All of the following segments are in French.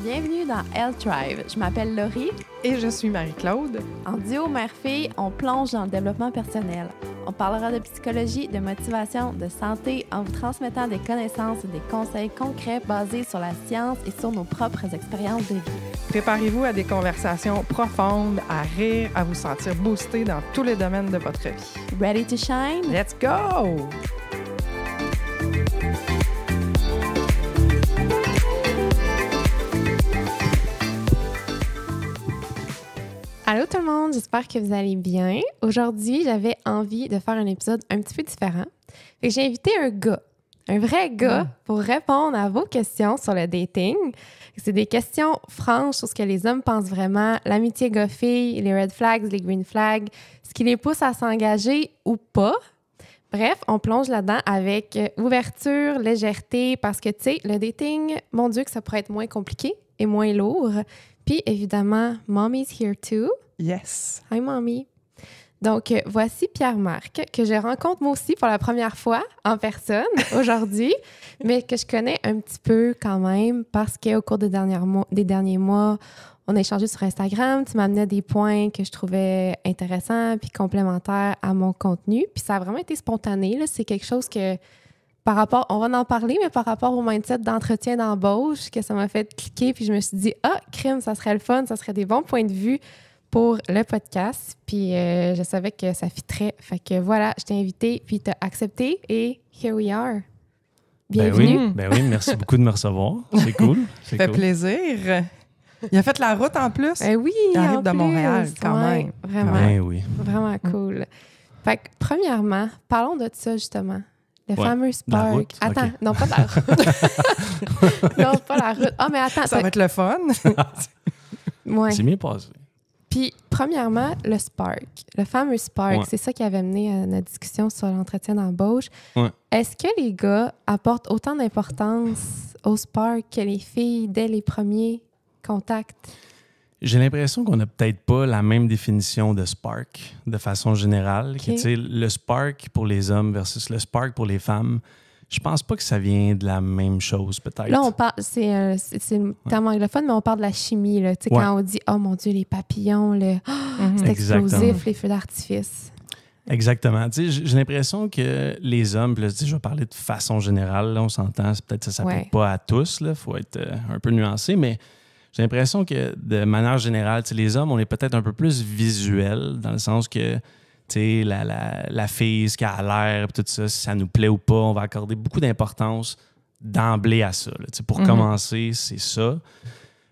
Bienvenue dans Health Thrive. Je m'appelle Laurie. Et je suis Marie-Claude. En duo mère-fille, on plonge dans le développement personnel. On parlera de psychologie, de motivation, de santé en vous transmettant des connaissances et des conseils concrets basés sur la science et sur nos propres expériences de vie. Préparez-vous à des conversations profondes, à rire, à vous sentir boosté dans tous les domaines de votre vie. Ready to shine? Let's go! Allô tout le monde, j'espère que vous allez bien. Aujourd'hui, j'avais envie de faire un épisode un petit peu différent. Fait que j'ai invité un vrai gars, pour répondre à vos questions sur le dating. C'est des questions franches sur ce que les hommes pensent vraiment, l'amitié gars-fille, les red flags, les green flags, ce qui les pousse à s'engager ou pas. Bref, on plonge là-dedans avec ouverture, légèreté, parce que, tu sais, le dating, mon Dieu, que ça pourrait être moins compliqué et moins lourd. Puis, évidemment, Mommy's here too. Yes! Hi, Mommy! Donc, voici Pierre-Marc, que je rencontre moi aussi pour la première fois en personne aujourd'hui, mais que je connais un petit peu quand même parce qu'au cours des derniers mois, on a échangé sur Instagram. Tu m'amenais des points que je trouvais intéressants puis complémentaires à mon contenu. Puis ça a vraiment été spontané, là. C'est quelque chose que, par rapport, on va en parler, mais par rapport au mindset d'entretien d'embauche, que ça m'a fait cliquer. Puis je me suis dit, crime, ça serait le fun, ça serait des bons points de vue pour le podcast. Puis je savais que ça fitterait. Fait que voilà, je t'ai invité, puis t'as accepté et here we are. Bienvenue. Ben oui, merci beaucoup de me recevoir. C'est cool. Ça fait plaisir. Il a fait la route en plus. Oui, il arrive de Montréal quand même. Vraiment, ben oui. vraiment cool. Fait que premièrement, parlons de ça justement. Le fameux Spark. La route? Attends, Okay. non, pas la route. Non, pas la route. Mais attends. Ça va être le fun. Ouais. C'est bien passé. Puis, premièrement, le Spark. Le fameux Spark, c'est ça qui avait mené à notre discussion sur l'entretien d'embauche. Ouais. Est-ce que les gars apportent autant d'importance au Spark que les filles dès les premiers contacts? J'ai l'impression qu'on n'a peut-être pas la même définition de spark de façon générale. Okay. Tu sais, le spark pour les hommes versus le spark pour les femmes, je pense pas que ça vient de la même chose, peut-être. Là, on parle, c'est le terme anglophone, mais on parle de la chimie. Là. Tu sais, quand on dit « Oh mon Dieu, les papillons, c'est explosif, les feux d'artifice ». Exactement. Tu sais, j'ai l'impression que les hommes, puis là, je vais parler de façon générale, là, on s'entend, c'est peut-être ça s'applique pas à tous, il faut être un peu nuancé, mais j'ai l'impression que de manière générale, les hommes, on est peut-être un peu plus visuels, dans le sens que la fille, ce qu'elle a l'air, tout ça, si ça nous plaît ou pas, on va accorder beaucoup d'importance d'emblée à ça. Là. Pour commencer, c'est ça.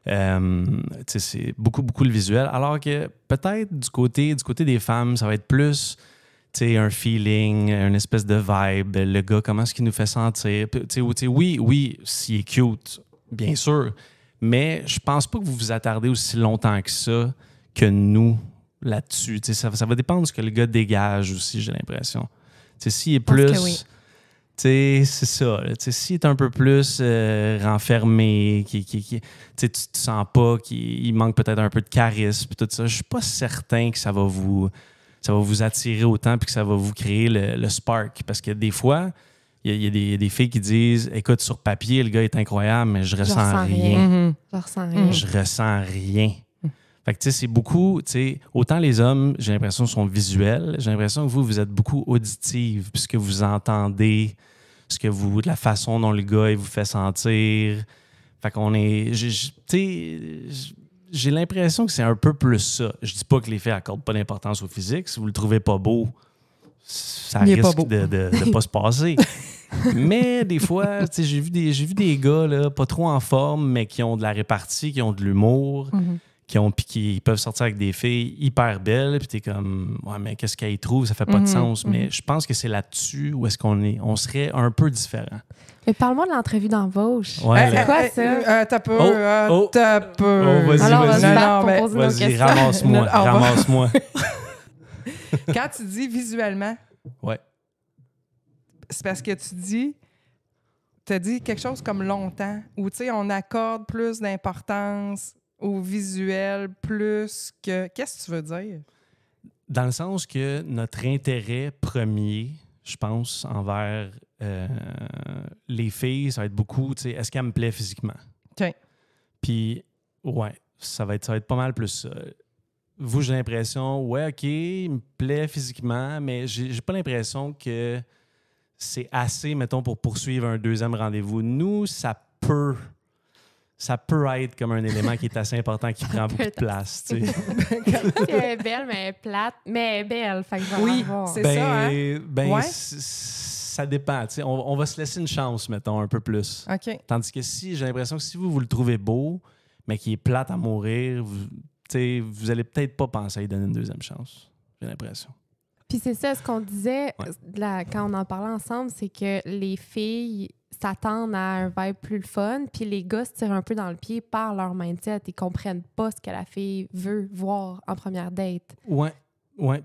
C'est beaucoup, beaucoup le visuel. Alors que peut-être du côté des femmes, ça va être plus un feeling, une espèce de vibe, le gars, comment est-ce qu'il nous fait sentir. Oui, s'il est cute, bien sûr, mais je pense pas que vous vous attardez aussi longtemps que ça, que nous, là-dessus. Ça va dépendre de ce que le gars dégage aussi, j'ai l'impression. S'il est plus... c'est ça. S'il est un peu plus renfermé, tu sens pas qu'il manque peut-être un peu de charisme, tout ça, je suis pas certain que ça va vous attirer autant puis que ça va vous créer le spark. Parce que des fois, il y a des filles qui disent « Écoute, sur papier, le gars est incroyable, mais je ressens rien. Je ressens rien. Je ressens rien. » Fait que, c'est beaucoup, autant les hommes, j'ai l'impression, sont visuels, j'ai l'impression que vous êtes beaucoup auditive, puisque vous entendez la façon dont le gars il vous fait sentir. Fait qu'on est... J'ai l'impression que c'est un peu plus ça. Je dis pas que les filles accordent pas d'importance au physique. Si vous le trouvez pas beau, ça risque de pas se passer. Mais des fois, j'ai vu des gars là, pas trop en forme, mais qui ont de la répartie, qui ont de l'humour, qui peuvent sortir avec des filles hyper belles, puis t'es comme, ouais, mais qu'est-ce qu'elles y trouvent? Ça fait pas de sens. Mais je pense que c'est là-dessus où est-ce on serait un peu différent. Mais parle-moi de l'entrevue d'embauche. Ouais, c'est quoi ça? T'as peu. Vas-y, ramasse-moi. Quand tu dis visuellement, ouais. C'est parce que tu as dit quelque chose comme longtemps, où on accorde plus d'importance au visuel plus que... Qu'est-ce que tu veux dire? Dans le sens que notre intérêt premier, je pense, envers les filles, ça va être beaucoup, est-ce qu'elle me plaît physiquement? Okay. Puis, ouais, ça va être pas mal plus ça. Vous, j'ai l'impression, ouais, OK, il me plaît physiquement, mais j'ai pas l'impression que c'est assez, mettons, pour poursuivre un deuxième rendez-vous. Nous, ça peut être comme un élément qui est assez important, qui prend beaucoup de place. Tu sais. Elle est belle, mais elle est plate. Mais elle est belle, fait que je vais Oui, la voir. c'est ça, hein? Ouais. Ça dépend. Tu sais. On va se laisser une chance, mettons, un peu plus. OK. Tandis que si, j'ai l'impression que si vous le trouvez beau, mais qu'il est plate à mourir, vous allez peut-être pas penser à lui donner une deuxième chance. J'ai l'impression. Puis c'est ça, ce qu'on disait Ouais. quand on en parlait ensemble, c'est que les filles s'attendent à un vibe plus le fun, puis les gars se tirent un peu dans le pied par leur mindset. Ils comprennent pas ce que la fille veut voir en première date. Ouais.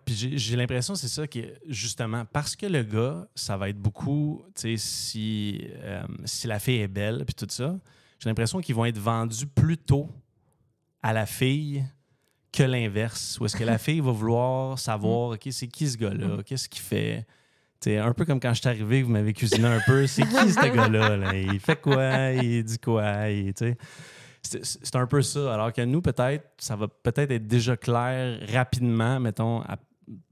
Puis j'ai l'impression que c'est ça qui est justement parce que le gars, ça va être beaucoup, tu sais, si la fille est belle puis tout ça, j'ai l'impression qu'ils vont être vendus plus tôt à la fille que l'inverse. Où est-ce que la fille va vouloir savoir, OK, c'est qui ce gars-là? Qu'est-ce qu'il fait? T'sais, un peu comme quand je suis arrivé, vous m'avez cuisiné un peu. C'est qui ce gars-là? Là? Il fait quoi? Il dit quoi? C'est un peu ça. Alors que nous, peut-être, ça va peut-être être déjà clair rapidement, mettons,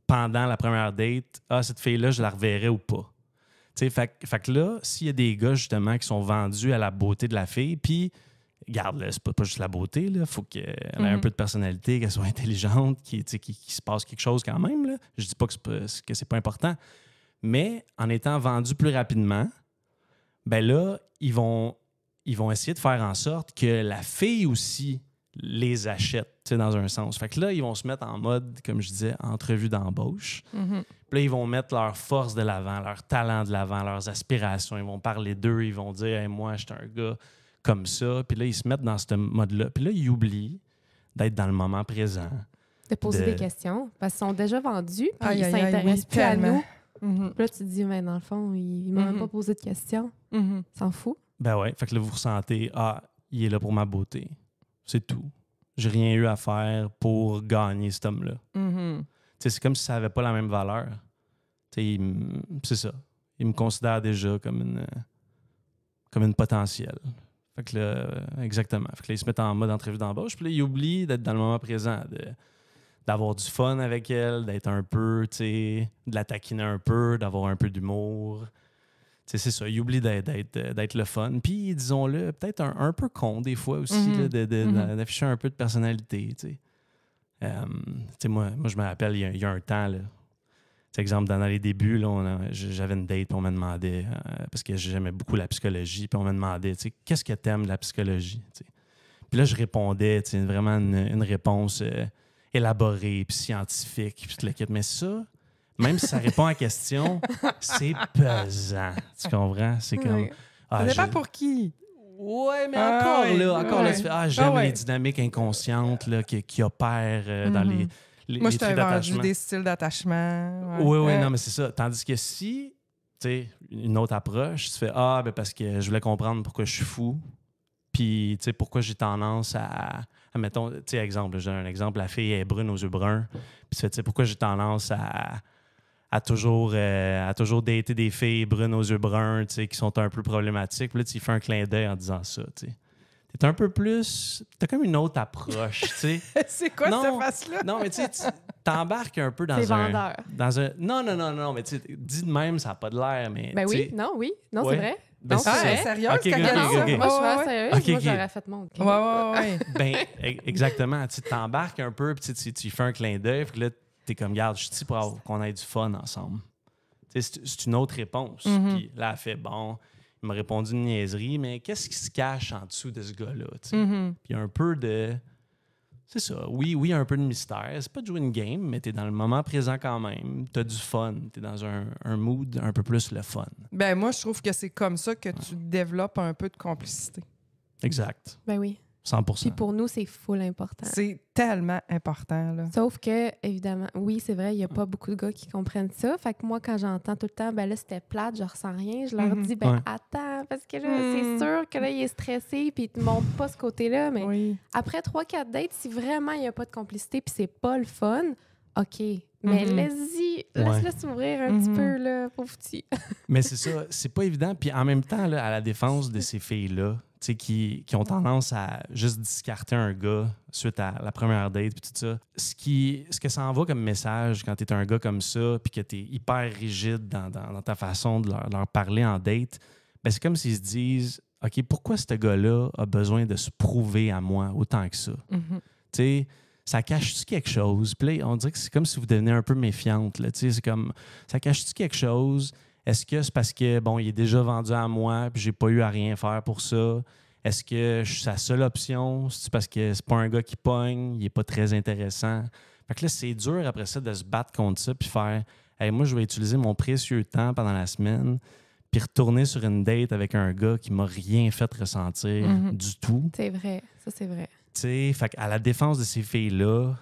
pendant la première date. Ah, cette fille-là, je la reverrai ou pas. Fait que là, s'il y a des gars, justement, qui sont vendus à la beauté de la fille, puis regarde, là, c'est pas juste la beauté, il faut qu'elle ait un peu de personnalité, qu'elle soit intelligente, qu'il se passe quelque chose quand même. Là. Je dis pas que c'est pas important. Mais en étant vendus plus rapidement, ben là, ils vont essayer de faire en sorte que la fille aussi les achète, dans un sens. Fait que là, ils vont se mettre en mode, comme je disais, entrevue d'embauche. Mm-hmm. Puis là, ils vont mettre leur force de l'avant, leur talent de l'avant, leurs aspirations. Ils vont parler d'eux, ils vont dire hey, « moi, je suis un gars comme ça ». Puis là, ils se mettent dans ce mode-là. Puis là, ils oublient d'être dans le moment présent. De poser des questions, parce qu'ils sont déjà vendus, puis Aïe, ils aïe, aïe, s'intéressent oui, plus à tellement. nous. Mm-hmm. Puis là, tu te dis, mais dans le fond, il m'a même pas posé de questions. Mm-hmm. S'en fout. Ben ouais, fait que là, vous ressentez « Ah, il est là pour ma beauté. C'est tout. J'ai rien eu à faire pour gagner cet homme-là. Mm-hmm. » C'est comme si ça n'avait pas la même valeur. C'est ça. Il me considère déjà comme une potentielle. Fait que là, exactement. Fait que là, ils se mettent en mode entrevue d'embauche. Puis là, ils oublient d'être dans le moment présent, d'avoir du fun avec elle, d'être un peu, de la taquiner un peu, d'avoir un peu d'humour. C'est ça. Ils oublient d'être le fun. Puis, disons-le, peut-être un peu con des fois aussi, là, d'afficher un peu de personnalité. Moi, je me rappelle, il y a un temps, là, exemple, dans les débuts, là, j'avais une date, puis on me demandait, parce que j'aimais beaucoup la psychologie, puis on me demandait, qu'est-ce que t'aimes de la psychologie? T'sais? Puis là, je répondais, vraiment une réponse élaborée, puis scientifique, puis tout le kit. Mais ça, même si ça répond à la question, c'est pesant. Tu comprends? C'est comme... Ça dépend pour qui. Ouais, mais encore là, tu fais, j'aime ouais. les dynamiques inconscientes là, qui opèrent dans les Moi, je t'ai vendu d'attachement. des styles d'attachement. Oui, non, mais c'est ça. Tandis que si, tu sais, une autre approche, tu fais parce que je voulais comprendre pourquoi je suis fou, puis, tu sais, pourquoi j'ai tendance à mettons, tu sais, exemple, j'ai un exemple, la fille est brune aux yeux bruns, puis tu fais, tu sais, pourquoi j'ai tendance à toujours dater des filles brunes aux yeux bruns, tu sais, qui sont un peu problématiques. Puis là, tu fais un clin d'œil en disant ça, tu sais. T'es un peu plus... T'as comme une autre approche, tu sais. C'est quoi cette face-là? Non, mais tu sais, t'embarques un peu dans C'est vendeur. Non, mais tu sais, dit de même, ça n'a pas de l'air, mais... Ben t'sais, oui, non, ouais. c'est vrai. Ben, Non, c'est c'est ça. vrai. Sérieux? Ok, quand ok, elle a Non, dit ça? ok. moi, je suis Ouais, vraiment ouais. sérieuse. Ok, Moi, ok. j'aurais fait mon... Ouais. Ben, exactement. Tu t'embarques un peu, puis tu fais un clin d'œil, puis là, t'es comme, regarde, je suis ici pour qu'on ait du fun ensemble. C'est une autre réponse. Puis là, elle fait, bon, il m'a répondu une niaiserie, mais qu'est-ce qui se cache en dessous de ce gars-là? Puis il y a un peu de... C'est ça. Oui, un peu de mystère. C'est pas de jouer une game, mais t'es dans le moment présent quand même. T'as du fun. T'es dans un mood un peu plus le fun. Ben moi, je trouve que c'est comme ça que tu développes un peu de complicité. Exact. Ben oui. 100%. Puis pour nous, c'est full important. C'est tellement important, là. Sauf que, évidemment, oui, c'est vrai, il n'y a pas beaucoup de gars qui comprennent ça. Fait que moi, quand j'entends tout le temps, ben là, c'était plate, je ressens rien, je leur dis, ben Ouais. attends, parce que là, c'est sûr que là, il est stressé, puis il te montre pas ce côté-là. Mais Oui. après 3-4 dates, si vraiment il n'y a pas de complicité, puis c'est pas le fun, OK. Mais laisse-y, laisse-le s'ouvrir un petit peu, là, pauvre petit. Mais c'est ça, c'est pas évident. Puis en même temps, là, à la défense de ces filles-là, sais, qui ont tendance à juste discarter un gars suite à la première date puis tout ça. Ce que ça envoie comme message quand tu es un gars comme ça puis que tu es hyper rigide dans ta façon de leur parler en date, ben c'est comme s'ils se disent « OK, pourquoi ce gars-là a besoin de se prouver à moi autant que ça? Tu sais, ça cache-tu quelque chose? » Puis là, on dirait que c'est comme si vous devenez un peu méfiante. Là, c'est comme, ça cache-tu quelque chose? Est-ce que c'est parce que, bon, il est déjà vendu à moi puis j'ai pas eu à rien faire pour ça? Est-ce que je suis sa seule option? C'est parce que c'est pas un gars qui pogne, il est pas très intéressant? Fait que là, c'est dur après ça de se battre contre ça puis faire « Hey, moi, je vais utiliser mon précieux temps pendant la semaine puis retourner sur une date avec un gars qui m'a rien fait ressentir du tout. » C'est vrai, ça c'est vrai. Tu sais, fait qu'à la défense de ces filles-là,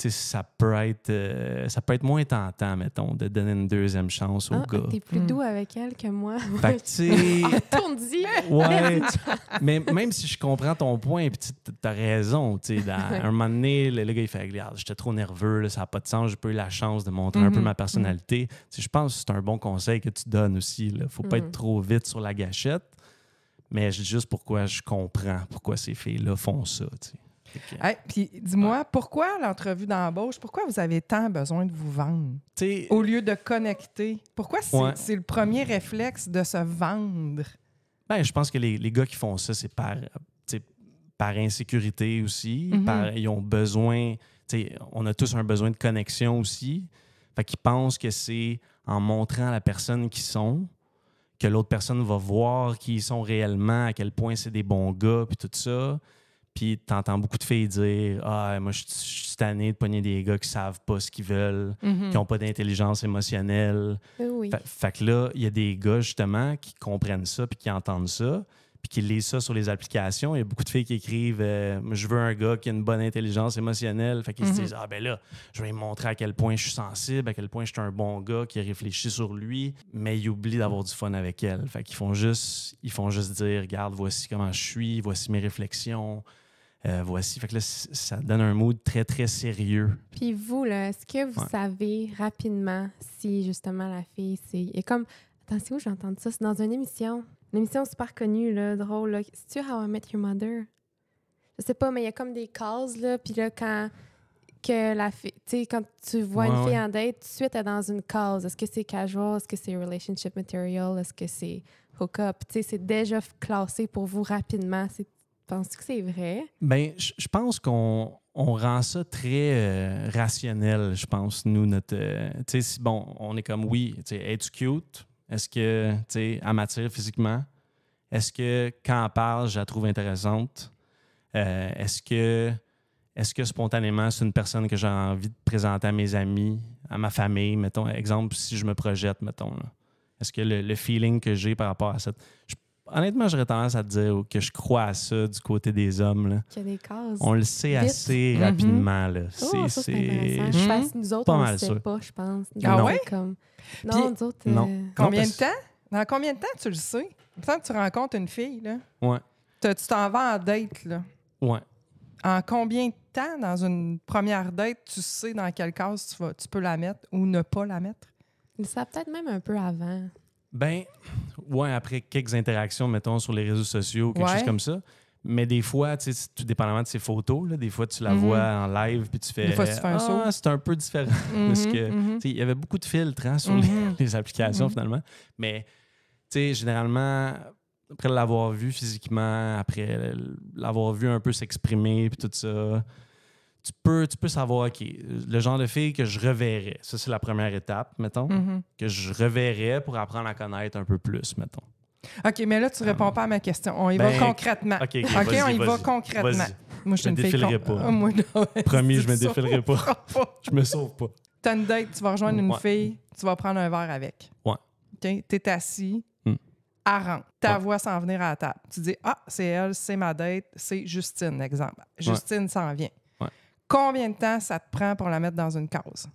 ça peut être moins tentant, mettons, de donner une deuxième chance au gars. T'es plus doux avec elle que moi. Fait que, tu sais... Tourne-y! Ouais, mais même si je comprends ton point, puis t'as raison, tu sais, un moment donné, le gars, il fait « Regarde, j'étais trop nerveux, là, ça n'a pas de sens, j'ai pas eu la chance de montrer un peu ma personnalité. Je pense que c'est un bon conseil que tu donnes aussi. Il ne faut pas être trop vite sur la gâchette, mais je dis juste pourquoi je comprends pourquoi ces filles-là font ça, tu sais. Hey, puis dis-moi, pourquoi l'entrevue d'embauche, pourquoi vous avez tant besoin de vous vendre au lieu de connecter? Pourquoi c'est le premier réflexe de se vendre? Ben, je pense que les gars qui font ça, c'est par insécurité aussi. Ils ont besoin, on a tous un besoin de connexion aussi. Fait qu'ils pensent que c'est en montrant à la personne qui sont que l'autre personne va voir qui ils sont réellement, à quel point c'est des bons gars, puis tout ça. Puis t'entends beaucoup de filles dire « Ah, moi, je suis tanné de pogner des gars qui savent pas ce qu'ils veulent, qui n'ont pas d'intelligence émotionnelle. » Oui. Fait que là, il y a des gars, justement, qui comprennent ça puis qui entendent ça, puis qui lisent ça sur les applications. Il y a beaucoup de filles qui écrivent « Je veux un gars qui a une bonne intelligence émotionnelle. » Fait qu'ils se disent « Ah, ben là, je vais lui montrer à quel point je suis sensible, à quel point je suis un bon gars qui réfléchit sur lui. » Mais ils oublient d'avoir du fun avec elle. Fait qu'ils font juste dire « Regarde, voici comment je suis, voici mes réflexions. » Voici. Fait que là, ça donne un mood très, très sérieux. Puis vous, là, est-ce que vous savez rapidement si, justement, la fille, c'est... Et comme... Attends, c'est où j'ai entendu ça? C'est dans une émission super connue, là, drôle. Là. C'est-tu How I Met Your Mother? Je sais pas, mais il y a comme des cases, là, puis là, quand tu vois une fille en date, tout de suite, elle est dans une case. Est-ce que c'est casual? Est-ce que c'est relationship material? Est-ce que c'est hook-up? Tu sais, c'est déjà classé pour vous rapidement. Penses-tu que c'est vrai? Bien, je pense qu'on rend ça très rationnel, je pense, nous, notre... tu sais, bon, on est comme, oui, tu sais, es-tu cute? Est-ce que, tu sais, elle m'attire physiquement? Est-ce que, quand elle parle, je la trouve intéressante? Est-ce que spontanément, c'est une personne que j'ai envie de présenter à mes amis, à ma famille, mettons, exemple, si je me projette, mettons, là. Est-ce que le feeling que j'ai par rapport à cette... Honnêtement, j'aurais tendance à te dire que je crois à ça du côté des hommes. Là. Qu'il y a des cases. On le sait assez rapidement. Là. C'est intéressant. Je pense que nous autres, on ne le sait pas, je pense. Ah ouais? Non, puis, nous autres... Combien de temps? Dans combien de temps tu le sais? Quand tu rencontres une fille, là, tu t'en vas en date. Là. Ouais. En combien de temps, dans une première date, tu sais dans quelle case tu peux la mettre ou ne pas la mettre? Ça peut-être même un peu avant. Ben, ouais, après quelques interactions, mettons, sur les réseaux sociaux, quelque chose comme ça. Mais des fois, tu sais, tout dépendamment de ses photos, là, des fois, tu la vois en live puis tu fais... Des fois, tu fais un saut. C'est un peu différent. Parce que, il y avait beaucoup de filtres sur les applications, finalement. Mais, tu sais, généralement, après l'avoir vu physiquement, après l'avoir vu un peu s'exprimer puis tout ça... Tu peux savoir, OK, le genre de fille que je reverrais. Ça, c'est la première étape, mettons, que je reverrais pour apprendre à connaître un peu plus, mettons. OK, mais là, tu réponds pas à ma question. On y va concrètement. OK, on y va concrètement. Moi, je ne me défilerai pas. Moi, promis, je me défilerai pas. Je me sauve pas. Tu as une date, tu vas rejoindre une fille, tu vas prendre un verre avec. Ouais. OK, tu es assis, elle rentre. Ta voix s'en venir à la table. Tu dis, c'est elle, c'est ma date, c'est Justine, exemple. Justine s'en vient. Combien de temps ça te prend pour la mettre dans une case?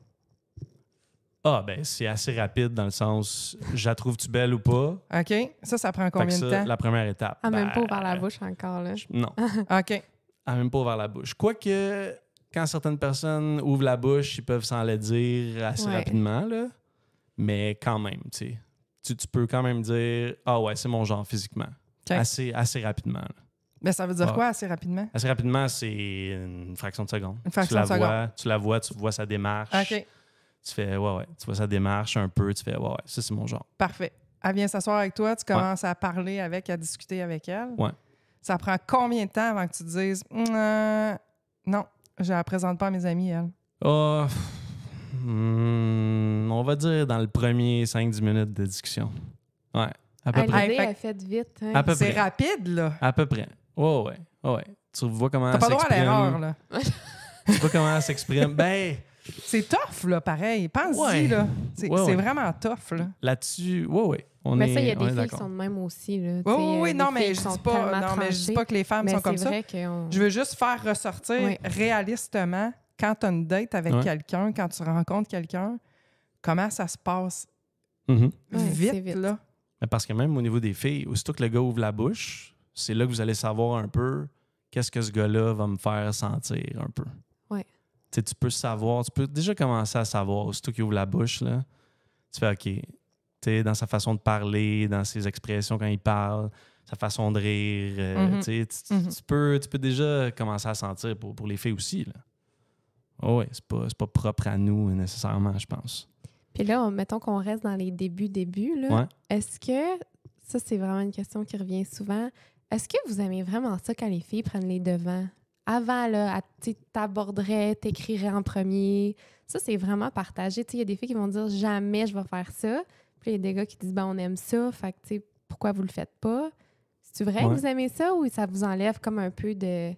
Ben c'est assez rapide dans le sens, je la trouve-tu belle ou pas? OK. Ça prend combien de temps? La première étape. Même pas ouvert la bouche encore, là. Non. OK. Même pas ouvert la bouche. Quoique, quand certaines personnes ouvrent la bouche, ils peuvent s'en le dire assez rapidement, là. Mais quand même, tu sais. Tu peux quand même dire, c'est mon genre physiquement. assez rapidement. Là. Mais ça veut dire quoi, assez rapidement? Assez rapidement, c'est une fraction de seconde. Une fraction de seconde. Tu vois sa démarche. OK. Tu fais, ouais. Tu vois sa démarche un peu. Tu fais, ouais, ça, c'est mon genre. Parfait. Elle vient s'asseoir avec toi, tu commences à parler avec, à discuter avec elle. Ouais. Ça prend combien de temps avant que tu te dises non, je la présente pas à mes amis, elle? On va dire dans le premier 5-10 minutes de discussion. Ouais. À peu près. L'idée est faite vite. Hein? À peu C'est près. rapide, là. À peu près. Ouais. Tu vois comment T'as pas elle le droit à s'exprime. l'erreur, là. Tu vois comment elle s'exprime. Ben, C'est tough, là, pareil. Pense-y, Ouais. là. C'est Ouais. vraiment tough, là. là-dessus, ouais. Mais ça, il y a des filles qui d'accord. sont de même aussi. Là, Oui, non, mais je dis dis pas que les femmes sont comme ça. Je veux juste faire ressortir réalistement, quand tu as une date avec quelqu'un, quand tu rencontres quelqu'un, comment ça se passe Mhm. vite, là. Mais parce que même au niveau des filles, aussitôt que le gars ouvre la bouche, c'est là que vous allez savoir un peu qu'est-ce que ce gars-là va me faire sentir un peu. Ouais. Tu peux savoir, tu peux déjà commencer à savoir aussitôt qu'il ouvre la bouche, là, tu fais OK. Dans sa façon de parler, dans ses expressions quand il parle, sa façon de rire. Tu peux déjà commencer à sentir pour les filles aussi. Là. Oh oui, c'est pas propre à nous nécessairement, je pense. Puis là, mettons qu'on reste dans les débuts, là. Ouais. Est-ce que, ça c'est vraiment une question qui revient souvent, est-ce que vous aimez vraiment ça quand les filles prennent les devants? Avant, là, t'aborderais, t'écrirais en premier. Ça, c'est vraiment partagé. Il y a des filles qui vont dire « Jamais je vais faire ça ». Puis il y a des gars qui disent on aime ça, fait que pourquoi vous le faites pas? C'est vrai que vous aimez ça ou ça vous enlève comme un peu de.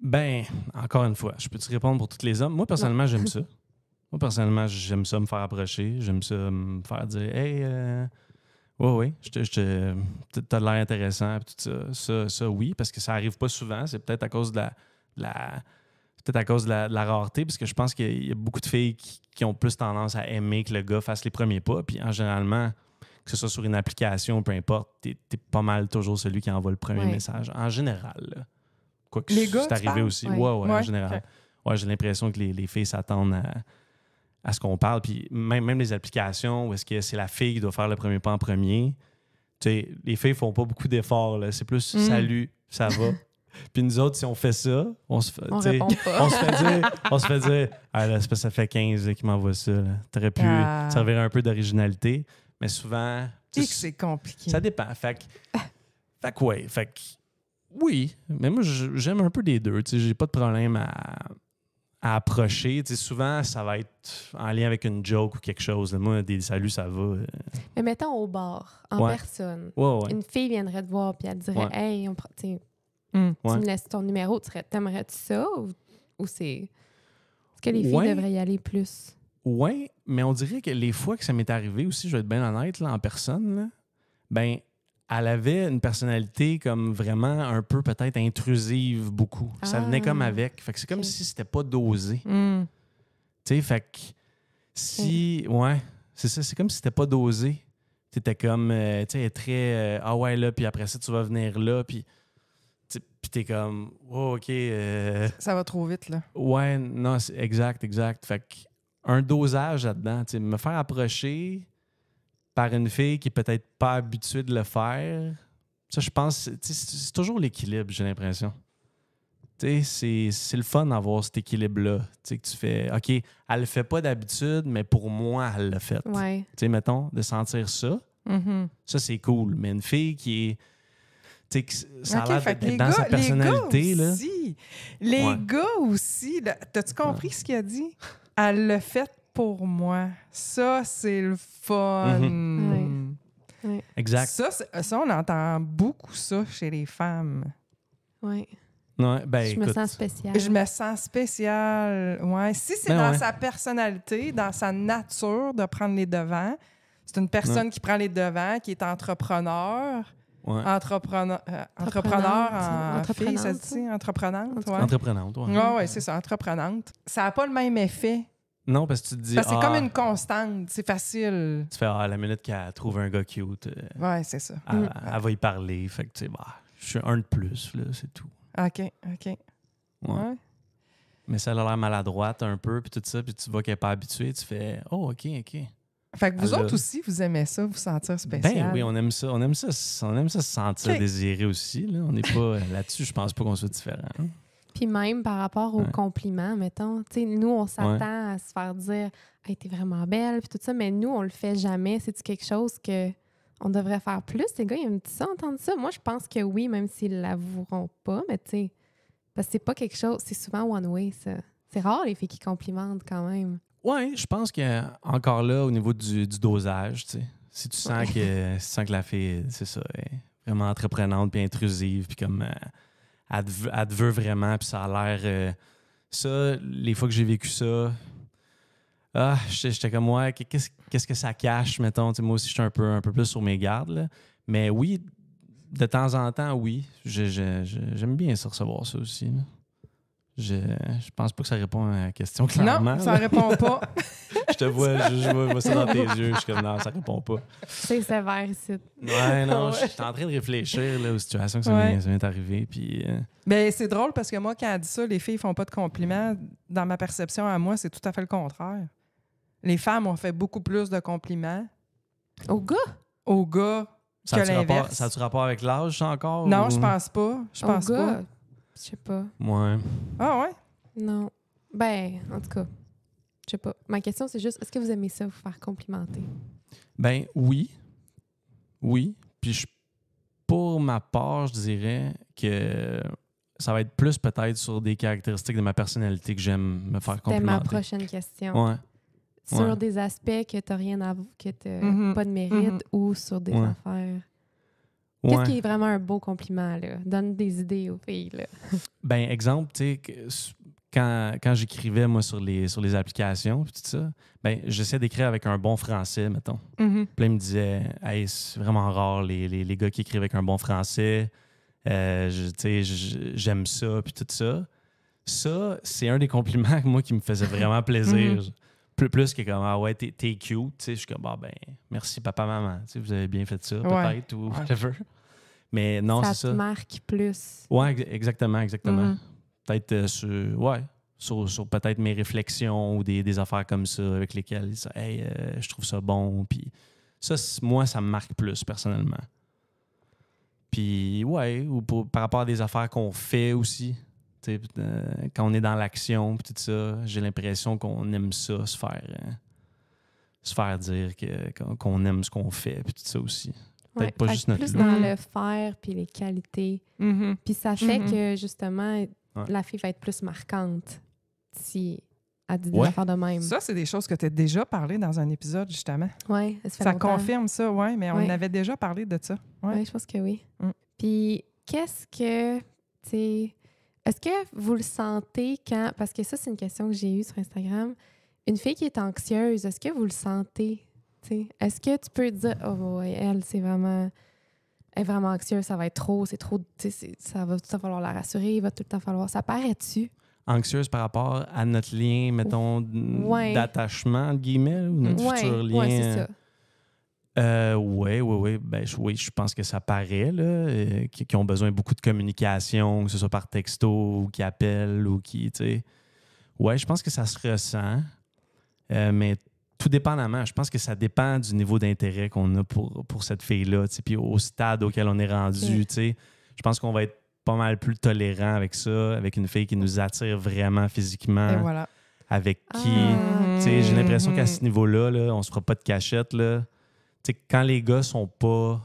Ben, encore une fois, je peux te répondre pour tous les hommes. Moi, personnellement, j'aime ça. Moi, personnellement, j'aime ça me faire approcher. J'aime ça me faire dire hey, t'as de l'air intéressant. Puis tout ça. Ça, oui, parce que ça arrive pas souvent. C'est peut-être à cause de la rareté, parce que je pense qu'il y a beaucoup de filles qui ont plus tendance à aimer que le gars fasse les premiers pas. Puis en généralement, que ce soit sur une application, peu importe, t'es pas mal toujours celui qui envoie le premier message. En général. Là. Quoique les gars, c'est arrivé aussi. Ouais, en général. Okay. Ouais, j'ai l'impression que les filles s'attendent à ce qu'on parle. Puis même les applications où est-ce que c'est la fille qui doit faire le premier pas en premier, les filles font pas beaucoup d'efforts. Là. C'est plus salut, ça va. Puis nous autres, si on fait ça, on se fait dire ah là, c'est parce que ça fait 15 qui m'envoie ça. T'aurais pu servir un peu d'originalité. Mais souvent. C'est compliqué. Ça dépend. Fait que oui. Mais moi, j'aime un peu des deux. J'ai pas de problème à approcher. Souvent, ça va être en lien avec une joke ou quelque chose. Là. Moi, des saluts, ça va. Mais mettons au bar, en personne. Ouais. Une fille viendrait te voir et elle te dirait hey, tu me laisses ton numéro, t'aimerais-tu ça ou c'est. Est-ce que les filles devraient y aller plus? Oui, mais on dirait que les fois que ça m'est arrivé aussi, je vais être bien honnête, là, en personne, là, ben, elle avait une personnalité comme vraiment un peu peut-être intrusive beaucoup. Ça venait comme avec. Fait que c'est comme si c'était pas dosé. Tu sais, fait que si... Ouais, c'est ça. C'est comme si c'était pas dosé. T'étais comme... tu sais, très... ah ouais, là, puis après ça, tu vas venir là, puis t'es comme... Oh, OK. Ça va trop vite, là. Ouais, non, c'est exact. Fait que un dosage là-dedans, tu sais, me faire approcher par une fille qui est peut-être pas habituée de le faire, ça, je pense, c'est toujours l'équilibre, j'ai l'impression. Tu sais, c'est le fun d'avoir cet équilibre-là. Tu sais, que tu fais, OK, elle le fait pas d'habitude, mais pour moi, elle l'a fait. Ouais. Tu sais, mettons, de sentir ça, ça, c'est cool. Mais une fille qui est... Tu sais, ça a l'air d'être dans sa personnalité. Les gars aussi, t'as-tu compris ce qu'il a dit? Elle l'a fait pour moi. Ça, c'est le fun. Ouais. Exact. Ça, on entend beaucoup ça chez les femmes. Oui. Ouais, ben, je me sens spéciale. Je me sens spéciale. Ouais. Si c'est dans sa personnalité, dans sa nature de prendre les devants, c'est une personne qui prend les devants, qui est entrepreneur. Ouais. Entrepreneur en fille, ça se dit? Entreprenante, ouais. Entreprenante, ouais. Ouais, c'est ça, entreprenante. Ça n'a pas le même effet. Non, parce que tu te dis... Parce que c'est comme une constante, c'est facile. Tu fais, la minute qu'elle trouve un gars cute, ouais, c'est ça. Elle va y parler. Fait que, tu sais, je suis un de plus, là, c'est tout. OK. Ouais. Mais ça a l'air maladroite un peu, puis tout ça, puis tu vois qu'elle n'est pas habituée, tu fais, oh, OK. Fait que vous Elle a- autres aussi, vous aimez ça, vous sentir spécial. Ben oui, on aime ça. On aime ça se sentir Ok. désiré aussi. Là. On n'est pas là-dessus, je pense pas qu'on soit différent. Hein. Puis même par rapport aux Ouais. compliments, mettons, tu sais, nous, on s'attend à se faire dire « Hey, t'es vraiment belle », puis tout ça, mais nous, on le fait jamais. C'est-tu quelque chose que on devrait faire plus? Les gars, ils aiment ça, entendre ça? Moi, je pense que oui, même s'ils l'avoueront pas, mais tu sais, parce que c'est pas quelque chose, c'est souvent one way, ça. C'est rare, les filles qui complimentent quand même. Oui, je pense que encore là, au niveau du dosage, tu sais, si tu sens que la fille, c'est ça, est vraiment entreprenante puis intrusive, puis comme elle te veut vraiment, puis ça a l'air... ça, les fois que j'ai vécu ça, j'étais comme, ouais, qu'est-ce que ça cache, mettons? Tu sais, moi aussi, j'étais un peu plus sur mes gardes, là. Mais oui, de temps en temps, oui, j'aime bien ça, recevoir ça aussi, là. Je pense pas que ça répond à la question clairement. Non, ça là. répond pas. Je te vois, je vois ça dans tes yeux. Je suis comme, non, ça répond pas. C'est sévère ici. Ouais, non, Ouais. je suis en train de réfléchir là, aux situations que Ouais. ça m'est arrivé. Puis, Ben, c'est drôle parce que moi, quand elle dit ça, les filles font pas de compliments. Dans ma perception à moi, c'est tout à fait le contraire. Les femmes ont fait beaucoup plus de compliments Au gars? aux gars ça que a-tu l'inverse. ça a-tu rapport avec l'âge, ça, encore? Non, ou- je pense pas. Je Au pense gars? pas. Je sais pas. Ouais. Ah ouais? Non. Ben, en tout cas, je sais pas. Ma question, c'est juste, est-ce que vous aimez ça, vous faire complimenter? Ben oui. Oui. Puis pour ma part, je dirais que ça va être plus peut-être sur des caractéristiques de ma personnalité que j'aime me faire C'était ma complimenter. prochaine question. Ouais. Sur Ouais. des aspects que t'as rien à que t'as Mhm. pas de mérite Mhm. ou sur des Ouais. affaires. Ouais. Qu'est-ce qui est vraiment un beau compliment, là? Donne des idées aux filles, là. Ben, exemple, tu sais, quand j'écrivais, moi, sur les applications, puis tout ça, ben, j'essaie d'écrire avec un bon français, mettons. Mhm. Puis là, il me disait, hey, c'est vraiment rare, les gars qui écrivent avec un bon français. Tu sais, j'aime ça, puis tout ça. Ça, c'est un des compliments, moi, qui me faisait vraiment plaisir. Plus que comme, ah ouais, t'es cute. Tu sais, je suis comme, ah ben, merci papa, maman. Tu sais, vous avez bien fait ça, Ouais. peut-être, ou whatever. Mais non, ça c'est te ça. marque plus. Ouais, exactement. Mhm. Peut-être sur peut-être mes réflexions ou des affaires comme ça avec lesquelles ils disent, hey, je trouve ça bon. Puis ça, moi, ça me marque plus personnellement. Puis ouais, ou par rapport à des affaires qu'on fait aussi. Tu sais, quand on est dans l'action, puis tout ça, j'ai l'impression qu'on aime ça, se faire dire qu'on aime ce qu'on fait, puis tout ça aussi. Peut-être pas fait juste que notre plus look. dans Mhm. le faire puis les qualités. Mhm. Puis ça fait Mhm. que, justement, la fille va être plus marquante si elle dit des Ouais. affaires de même. Ça, c'est des choses que tu as déjà parlé dans un épisode, justement. Oui, ça fait Ça longtemps. confirme ça, oui, mais on Ouais. avait déjà parlé de ça. Ouais. Oui, je pense que oui. Mm. Puis, qu'est-ce que, tu sais, est-ce que vous le sentez quand, parce que ça, c'est une question que j'ai eue sur Instagram, une fille qui est anxieuse, est-ce que vous le sentez? Tu sais, est-ce que tu peux dire, oh, ouais, elle est vraiment anxieuse, ça va être trop, c'est trop, tu sais, ça va tout le temps falloir la rassurer, il va tout le temps falloir, ça paraît-tu? Anxieuse par rapport à notre lien, mettons, Ouais. d'attachement, entre guillemets, ou notre futur lien. Ouais, c'est ça. Oui. Ben, oui, je pense que ça paraît, là, qui ont besoin beaucoup de communication, que ce soit par texto ou qui appellent ou qui, tu sais. Ouais, je pense que ça se ressent. Mais tout dépendamment, je pense que ça dépend du niveau d'intérêt qu'on a pour cette fille-là, tu sais, puis au stade auquel on est rendu, Ok. tu sais. Je pense qu'on va être pas mal plus tolérant avec ça, avec une fille qui nous attire vraiment physiquement, Et voilà. avec qui... Ah. Tu sais, j'ai l'impression qu'à Mhm. ce niveau-là, là, on se fera pas de cachette, là. Tu sais, quand les gars sont pas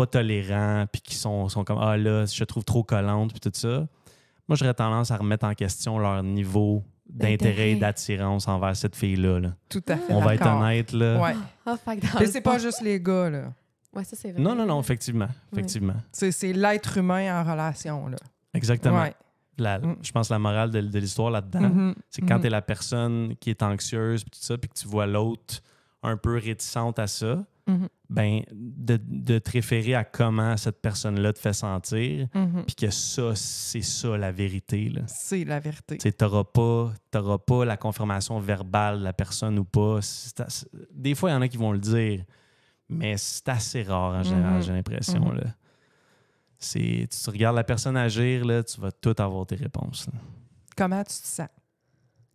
tolérants, puis qui sont comme « Ah là, je te trouve trop collante », puis tout ça, moi, j'aurais tendance à remettre en question leur niveau d'intérêt et d'attirance envers cette fille-là. Là. Tout à fait. On va être d'accord. honnête, là. Ouais. Ah, fait que dans Mais le c'est pas fond- juste les gars, là. Ouais, ça, c'est vrai. Non, effectivement. C'est l'être humain en relation, là. Exactement. Ouais. Je pense que la morale de l'histoire là-dedans, Mhm. c'est que quand Mhm. tu es la personne qui est anxieuse, puis tout ça, puis que tu vois l'autre un peu réticente à ça, Mhm. ben de te référer à comment cette personne-là te fait sentir, Mhm. puis que ça, c'est ça la vérité. Là. C'est la vérité. Tu n'auras pas la confirmation verbale de la personne ou pas. Des fois, il y en a qui vont le dire, mais c'est assez rare en général, Mhm. j'ai l'impression. Mhm. Là. Tu regardes la personne agir, là, tu vas tout avoir tes réponses. Là. Comment tu te sens?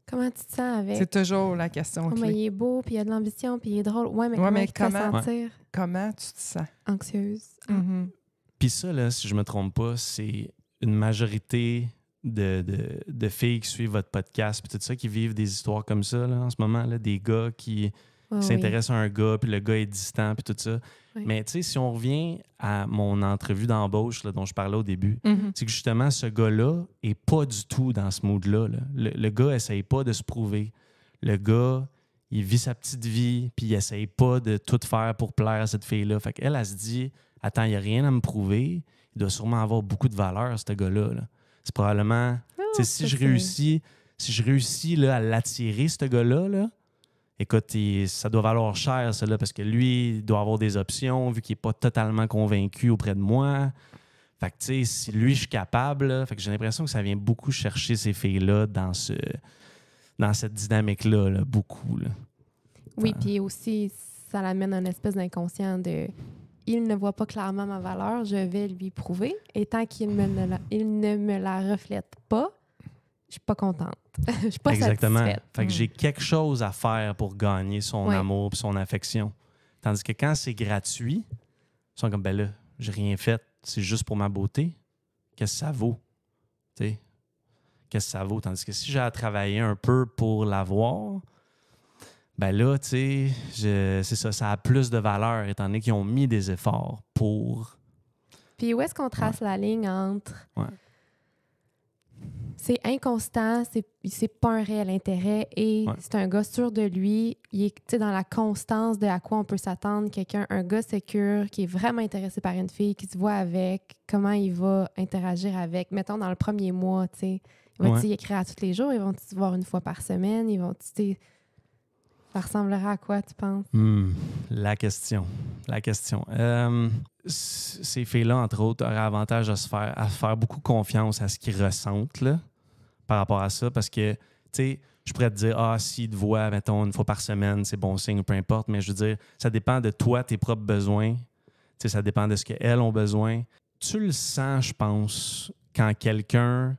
Comment tu te sens avec? C'est toujours la question Oh, mais clé. il est beau, puis il a de l'ambition, puis il est drôle. Ouais, mais Ouais, comment mais il te fait comment- sentir Comment tu te sens? anxieuse? Ah. Mhm. Puis ça, là, si je me trompe pas, c'est une majorité de filles qui suivent votre podcast, puis tout ça, qui vivent des histoires comme ça, là, en ce moment, là, des gars qui Ouais, s'intéressent à un gars, puis le gars est distant, puis tout ça. Oui. Mais tu sais, si on revient à mon entrevue d'embauche là, dont je parlais au début, Mhm. c'est que justement, ce gars-là est pas du tout dans ce mood-là. Là. Le gars essaye pas de se prouver. Le gars, il vit sa petite vie, puis il essaye pas de tout faire pour plaire à cette fille-là. Fait qu'elle, elle se dit, attends, il n'y a rien à me prouver. Il doit sûrement avoir beaucoup de valeur, ce gars-là. Là. C'est probablement... tu sais, si je réussis là, à l'attirer, ce gars-là, là, écoute, ça doit valoir cher, ça, là, parce que lui, il doit avoir des options, vu qu'il n'est pas totalement convaincu auprès de moi. Fait que, tu sais, si lui, je suis capable, là, fait que j'ai l'impression que ça vient beaucoup chercher ces filles-là dans cette dynamique-là, là, beaucoup. Là. Oui, puis aussi, ça l'amène à une espèce d'inconscient de « il ne voit pas clairement ma valeur, je vais lui prouver. Et tant qu'il il ne me la reflète pas, je suis pas contente. Je suis pas Exactement. satisfaite. Fait que j'ai quelque chose à faire pour gagner son Ouais. amour et son affection. Tandis que quand c'est gratuit, ils sont comme, ben là, j'ai rien fait, c'est juste pour ma beauté. Qu'est-ce que ça vaut? Tu sais? Qu'est-ce que ça vaut? Tandis que si j'ai à travailler un peu pour l'avoir, ben là, tu sais, c'est ça a plus de valeur étant donné qu'ils ont mis des efforts pour... Puis où est-ce qu'on trace la ligne entre... Ouais. C'est inconstant, c'est pas un réel intérêt et Ouais. c'est un gars sûr de lui. Il est tu sais, dans la constance de à quoi on peut s'attendre. Un gars sécure qui est vraiment intéressé par une fille, qui se voit avec, comment il va interagir avec. Mettons, dans le premier mois, tu sais, il va-tu y écrire à tous les jours? Ils vont se voir une fois par semaine? Ils vont, tu sais, ça ressemblerait à quoi, tu penses? La question. Ces filles-là, entre autres, auraient avantage à faire beaucoup confiance à ce qu'ils ressentent là, par rapport à ça. Parce que, tu sais, je pourrais te dire, s'ils te voient, mettons, une fois par semaine, c'est bon signe ou peu importe. Mais je veux dire, ça dépend de toi, tes propres besoins. Tu sais, ça dépend de ce qu'elles ont besoin. Tu le sens, je pense, quand quelqu'un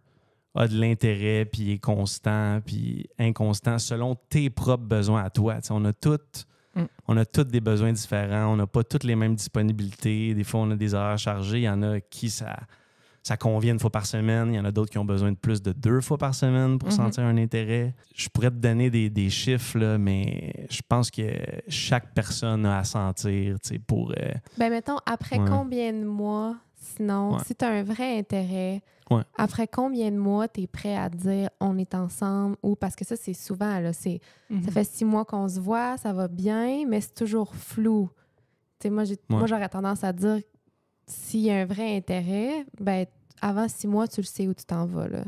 a de l'intérêt, puis est constant, puis inconstant, selon tes propres besoins à toi. Tu sais, on a tous des besoins différents. On n'a pas toutes les mêmes disponibilités. Des fois, on a des horaires chargés. Il y en a qui ça convient une fois par semaine. Il y en a d'autres qui ont besoin de plus de 2 fois par semaine pour sentir un intérêt. Je pourrais te donner des chiffres, là, mais je pense que chaque personne a à sentir, tu sais, pour... Ben, mettons, après Ouais. combien de mois, sinon, Ouais. si tu as un vrai intérêt, Ouais. après combien de mois tu es prêt à dire on est ensemble? Ou parce que ça, c'est souvent, là, ça fait 6 mois qu'on se voit, ça va bien, mais c'est toujours flou. Tu sais, moi, j'aurais tendance à dire s'il y a un vrai intérêt, ben avant 6 mois, tu le sais où tu t'en vas, là.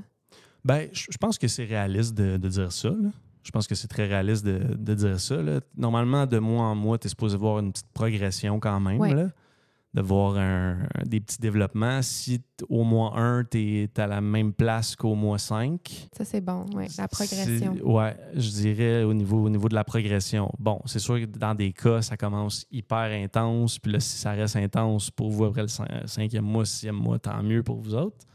Ben, je pense que c'est réaliste de dire ça, là. Je pense que c'est très réaliste de dire ça, là. Normalement, de mois en mois, tu es supposé voir une petite progression quand même, Ouais. là. De voir des petits développements. Si au mois 1, tu es à la même place qu'au mois 5... Ça, c'est bon, oui, la progression. Ouais, je dirais au niveau de la progression. Bon, c'est sûr que dans des cas, ça commence hyper intense. Puis là, si ça reste intense pour vous après le 5e mois, 6e mois, tant mieux pour vous autres.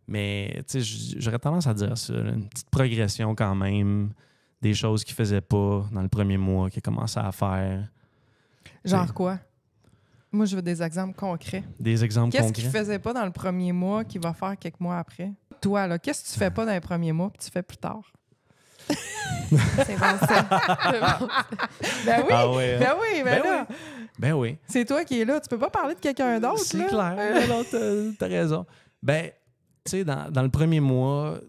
Mais, tu sais, j'aurais tendance à dire ça. Là, une petite progression quand même. Des choses qu'ils ne faisaient pas dans le premier mois, qu'ils commençaient à faire. Genre quoi? Moi, je veux des exemples concrets. Des exemples Qu'est-ce concrets. qu'il faisait pas dans le premier mois qu'il va faire quelques mois après? Toi, là, qu'est-ce que tu fais pas dans le premier mois puis tu fais plus tard? C'est bon, ça. C'est bon, ça. Ben oui! Ah ouais, hein? Ben oui, ben là! Ben oui. C'est toi qui es là. Tu peux pas parler de quelqu'un d'autre, C'est là. clair. Non, t'as raison. Ben, tu sais, dans le premier mois,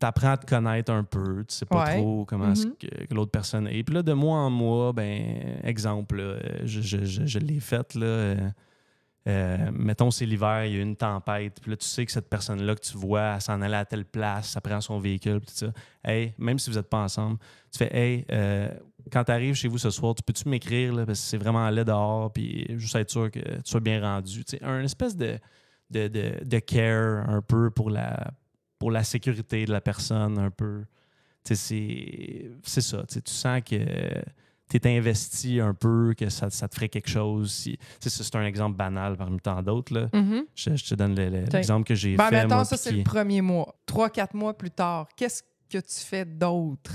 t'apprends à te connaître un peu. Tu sais pas Ouais. trop comment est-ce que l'autre personne est. Puis là, de mois en mois, ben, exemple, là, je l'ai fait, là. Mettons, c'est l'hiver, il y a une tempête. Puis là, tu sais que cette personne-là que tu vois, elle s'en allait à telle place, ça prend son véhicule, puis tout ça. Hey, même si vous n'êtes pas ensemble, tu fais, hey, quand tu arrives chez vous ce soir, tu peux-tu m'écrire, là, parce que c'est vraiment laid dehors, puis juste être sûr que tu sois bien rendu. Tu sais, un espèce de care un peu pour la sécurité de la personne, un peu. Tu sais, c'est ça. Tu sais, tu sens que tu es investi un peu, que ça te ferait quelque chose. C'est un exemple banal parmi tant d'autres. Là. Mhm. Je te donne l'exemple que j'ai Ben, fait. mettons, moi, ça, puis c'est le premier mois. 3-4 mois plus tard, qu'est-ce que tu fais d'autre?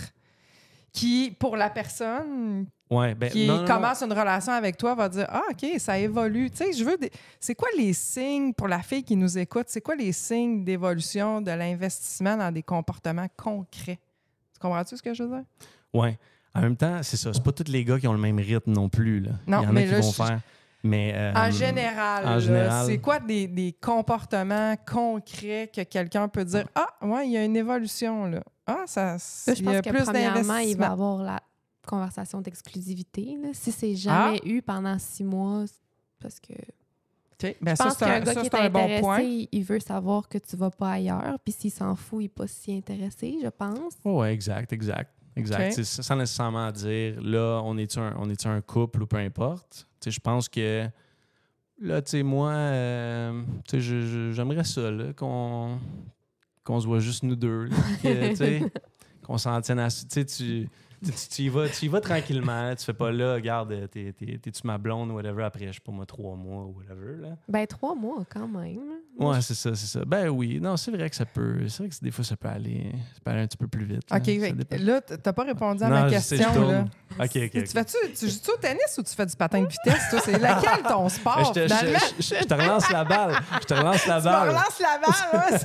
Qui, pour la personne Ouais, ben, qui non. commence une relation avec toi, va dire « Ah, OK, ça évolue. » Tu sais, c'est quoi les signes, pour la fille qui nous écoute, c'est quoi les signes d'évolution de l'investissement dans des comportements concrets? Tu comprends-tu ce que je veux dire? Ouais. En même temps, c'est ça. C'est pas tous les gars qui ont le même rythme non plus. Là. Non, Il y en a mais qui là, vont faire. Mais, en général, en là, général. c'est quoi des comportements concrets que quelqu'un peut dire « Ah, ouais, il y a une évolution, là. Ah, ça, Là, je il y a pense que plus premièrement, il va d'investissement. avoir la conversation d'exclusivité. Là. Si c'est jamais eu pendant 6 mois, c'est parce que OK. Ben, je ça, pense c'est qu'un un, gars ça, qui c'est est un bon intéressé, point. il veut savoir que tu vas pas ailleurs. Puis s'il s'en fout, il n'est pas si intéressé, je pense. Oui, exact. OK. C'est sans nécessairement dire, là, on est-tu un couple ou peu importe. Tu sais, je pense que, là, tu sais, moi, tu sais, j'aimerais ça, là, qu'on se voit juste nous deux. Là, que, tu sais, qu'on s'en tienne à... Tu sais, tu y vas tranquillement. Là, tu fais pas là, regarde, t'es-tu ma blonde ou whatever, après, je sais pas moi, 3 mois ou whatever, là. Ben 3 mois quand même. Ouais, c'est ça. Ben oui, non, c'est vrai que ça peut... C'est vrai que des fois, ça peut aller un petit peu plus vite. Là. OK, Ça fait dépend. que là, t'as pas répondu à Non, ma je sais, question, je tourne. là. OK. Tu joues-tu au tennis ou tu fais du patin de vitesse, toi? C'est lequel ton sport, Ben, finalement? je te relance la balle. Tu me relances la balle, ouais.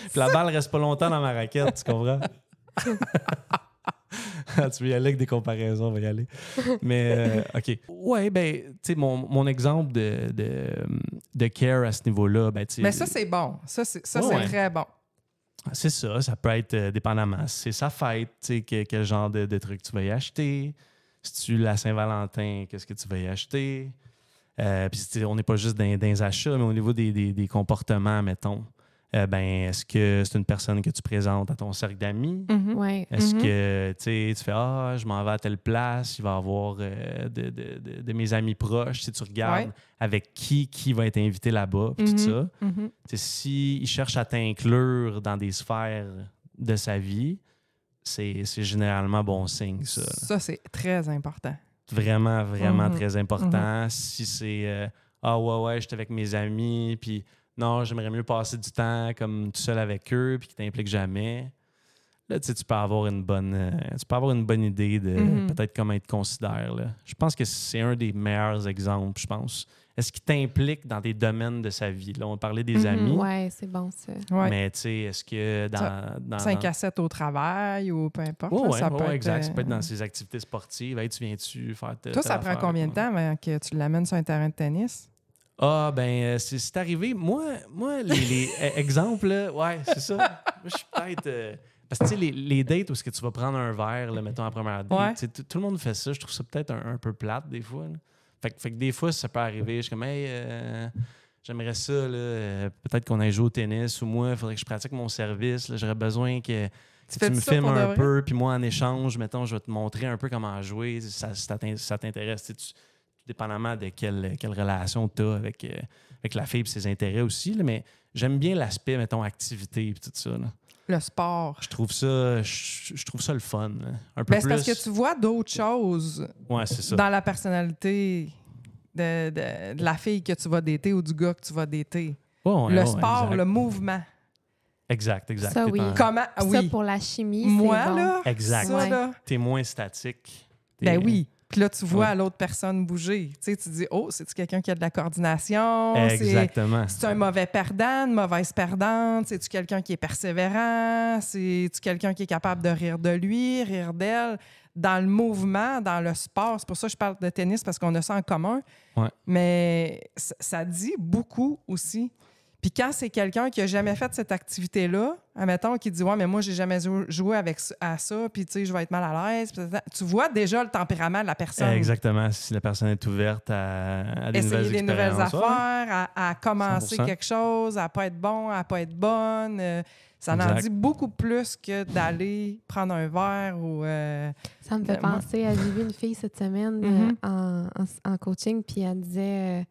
Puis la balle reste pas longtemps dans ma raquette, tu comprends? Tu veux y aller avec des comparaisons, on va y aller. Mais, OK. Ouais, ben, tu sais, mon exemple de care à ce niveau-là, ben, tu sais... Mais ça, c'est bon. Ça, c'est Ouais. très bon. C'est ça peut être dépendamment. Si c'est sa fête, tu sais, quel genre de truc tu vas y acheter. Si tu la Saint-Valentin, qu'est-ce que tu vas y acheter? Puis on n'est pas juste dans les achats, mais au niveau des comportements, mettons. Ben, est-ce que c'est une personne que tu présentes à ton cercle d'amis? Mhm. Ouais. Est-ce que tu fais je m'en vais à telle place, il va y avoir de mes amis proches, si tu regardes Ouais. avec qui va être invité là-bas, puis tout ça. Mhm. S'il cherche à t'inclure dans des sphères de sa vie, c'est généralement bon signe, ça. Là. Ça, c'est très important. Vraiment, vraiment Mhm. très important. Si c'est ouais, j'étais avec mes amis, puis non, j'aimerais mieux passer du temps comme tout seul avec eux, puis qu'ils t'impliquent jamais. Là, tu peux avoir une bonne idée de peut-être comment ils te considèrent. Là. Je pense que c'est un des meilleurs exemples, je pense. Est-ce qu'il t'implique dans des domaines de sa vie? Là, on parlait des amis, Ouais, c'est bon ça. Ouais. mais tu sais, est-ce que dans 5 à 7 au travail ou peu importe. Oh, là, ouais, ça peut être, exact. Ça peut être dans ses activités sportives. Hey, tu viens-tu faire Toi, ça prend combien de temps avant que tu l'amènes sur un terrain de tennis? Ah, ben, c'est arrivé. Moi les exemples, là, ouais, c'est ça. Moi, je suis peut-être. Parce que, tu sais, les dates où est-ce que tu vas prendre un verre, là, mettons, à première date, Ouais. tu sais, tout le monde fait ça. Je trouve ça peut-être un peu plate, des fois. Là. Fait que des fois, ça peut arriver. Je suis comme, hey, j'aimerais ça, là, peut-être qu'on aille jouer au tennis, ou moi, il faudrait que je pratique mon service. Là, j'aurais besoin que tu fais me ça filmes pour de un vrai? peu, puis moi, en échange, mettons, je vais te montrer un peu comment jouer. Ça t'intéresse, tu sais, dépendamment de quelle relation tu as avec la fille et ses intérêts aussi. Là, mais j'aime bien l'aspect, mettons, activité et tout ça. Là. Le sport. Je trouve ça le fun. Là. Un peu Ben, c'est plus. parce que tu vois d'autres choses Ouais, c'est ça. dans la personnalité de la fille que tu vas dater ou du gars que tu vas dater. Ouais, Le ouais, sport, exact. le mouvement. Exact. Ça, T'es oui. Comment? Ça, Oui. pour la chimie, Moi, c'est bon. là, Exact. ça, Ouais. là, T'es moins statique. ben oui. Puis là, tu vois Ouais. l'autre personne bouger. Tu sais, tu dis, oh, c'est-tu quelqu'un qui a de la coordination? Exactement. C'est un mauvais perdant, une mauvaise perdante? C'est-tu quelqu'un qui est persévérant? C'est-tu quelqu'un qui est capable de rire de lui, rire d'elle? Dans le mouvement, dans le sport, c'est pour ça que je parle de tennis, parce qu'on a ça en commun. Ouais. Mais ça dit beaucoup aussi. Puis quand c'est quelqu'un qui n'a jamais fait cette activité-là, admettons, qui dit « Ouais, mais moi, j'ai jamais joué à ça, puis tu sais, je vais être mal à l'aise. » Tu vois déjà le tempérament de la personne. Exactement. Si la personne est ouverte à des Essayer des nouvelles expériences, ouais. affaires, à commencer 100%. quelque chose, à pas être bon, à pas être bonne. Ça en Exact. dit beaucoup plus que d'aller prendre un verre ou... Ça me fait Moi- penser à... J'ai vu une fille cette semaine Mhm. en coaching, puis elle disait...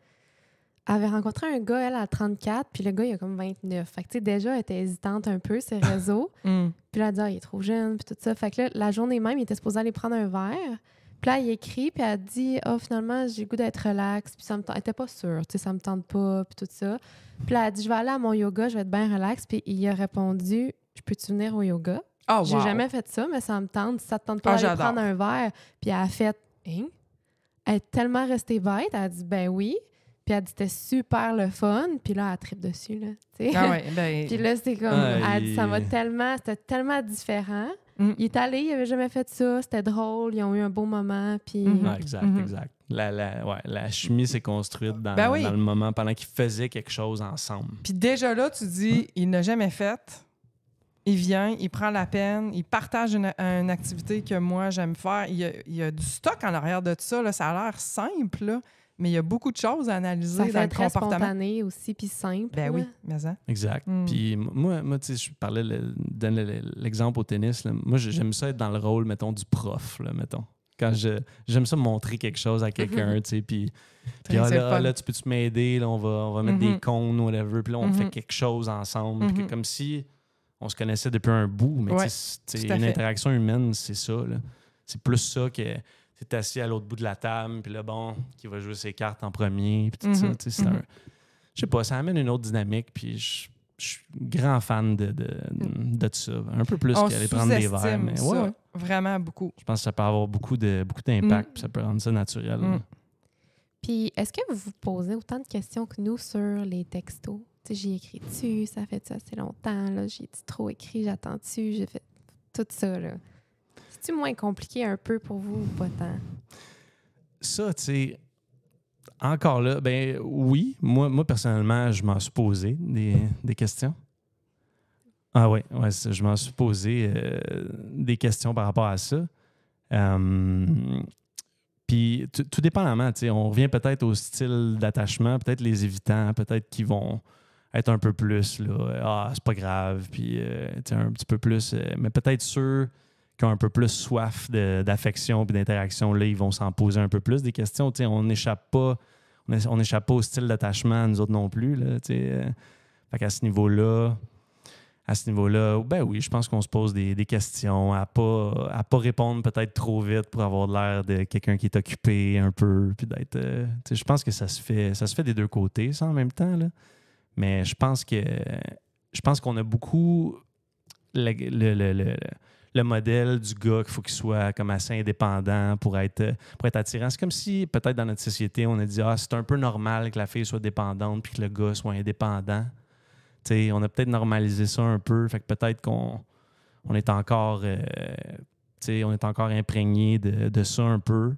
elle avait rencontré un gars, elle, à 34, puis le gars, il a comme 29. Fait que, tu sais, déjà, elle était hésitante un peu, ses réseaux. Mm. Puis là, elle dit, ah, il est trop jeune, puis tout ça. Fait que là, la journée même, il était supposé aller prendre un verre. Puis là, il écrit, puis elle dit, ah, finalement, j'ai le goût d'être relax. Puis ça me tente. Elle était pas sûre, tu sais, ça me tente pas, puis tout ça. Puis là, elle dit, je vais aller à mon yoga, je vais être bien relax. Puis il a répondu, je peux-tu venir au yoga? Oh, J'ai wow. jamais fait ça, mais ça me tente. Si ça te tente pas d'aller j'adore. prendre un verre, puis elle a fait hein? Elle est tellement restée bête, elle a dit ben oui. Puis elle dit c'était super le fun, puis là elle tripe dessus là, tu sais. Ah ouais, ben... Puis là c'est comme elle a dit c'était tellement différent. Mm. Il est allé, il avait jamais fait ça, c'était drôle, ils ont eu un beau moment, puis Mhm. Ouais, exact, Mhm. exact. La chimie s'est construite dans, Ben oui. dans le moment pendant qu'ils faisaient quelque chose ensemble. Puis déjà là, tu dis, il n'a jamais fait. Il vient, il prend la peine, il partage une activité que moi, j'aime faire. Il y a du stock en arrière de ça. Là. Ça a l'air simple, là, mais il y a beaucoup de choses à analyser ça dans fait le très comportement. spontané aussi, puis simple. Ben là. oui, mais ça. Exact. Mm. Puis moi tu sais, je parlais, donne l'exemple au tennis. Là. Moi, j'aime ça être dans le rôle, mettons, du prof, là, mettons. Quand j'aime ça montrer quelque chose à quelqu'un, tu sais, puis C'est le fun. là, tu peux-tu m'aider? Là, on va mettre des cônes, whatever, puis là, on fait quelque chose ensemble. Puis comme si on se connaissait depuis un bout, mais Ouais, tu sais, tout à une fait. interaction humaine, c'est ça, là. C'est plus ça que t'es assis à l'autre bout de la table, puis là, bon, qui va jouer ses cartes en premier, puis tout ça, tu sais, c'est un... Je sais pas, ça amène une autre dynamique, puis je suis grand fan de ça. Un peu plus On qu'aller prendre des verres, sous-estime mais ça, ouais. vraiment beaucoup. Je pense que ça peut avoir beaucoup d'impact, puis ça peut rendre ça naturel. Mm. Puis, est-ce que vous vous posez autant de questions que nous sur les textos? Tu sais, j'y écris dessus, ça fait ça assez longtemps, là, j'ai trop écrit, j'attends dessus, j'ai fait tout ça, là. C'est-tu moins compliqué un peu pour vous ou pas tant? Ça, tu sais, encore là, ben oui, moi personnellement, je m'en suis posé des questions. Ah ouais, je m'en suis posé des questions par rapport à ça. Puis tout dépendamment, tu sais, on revient peut-être au style d'attachement, peut-être les évitants, peut-être qui vont être un peu plus là, c'est pas grave, puis tu sais, un petit peu plus, mais peut-être ceux qui ont un peu plus soif d'affection puis d'interaction, là, ils vont s'en poser un peu plus des questions. Tu sais, on n'échappe pas au style d'attachement, nous autres non plus, là, tu sais. Fait qu'à ce niveau-là, ben oui, je pense qu'on se pose des questions, à pas répondre peut-être trop vite pour avoir l'air de quelqu'un qui est occupé un peu, puis d'être... tu sais, je pense que ça se fait des deux côtés, ça, en même temps, là. Mais je pense qu'on a beaucoup le modèle du gars qu'il faut qu'il soit comme assez indépendant pour être attirant. C'est comme si, peut-être dans notre société, on a dit « Ah, c'est un peu normal que la fille soit dépendante puis que le gars soit indépendant. » T'sais, on a peut-être normalisé ça un peu, fait que peut-être qu'on est encore imprégné de ça un peu.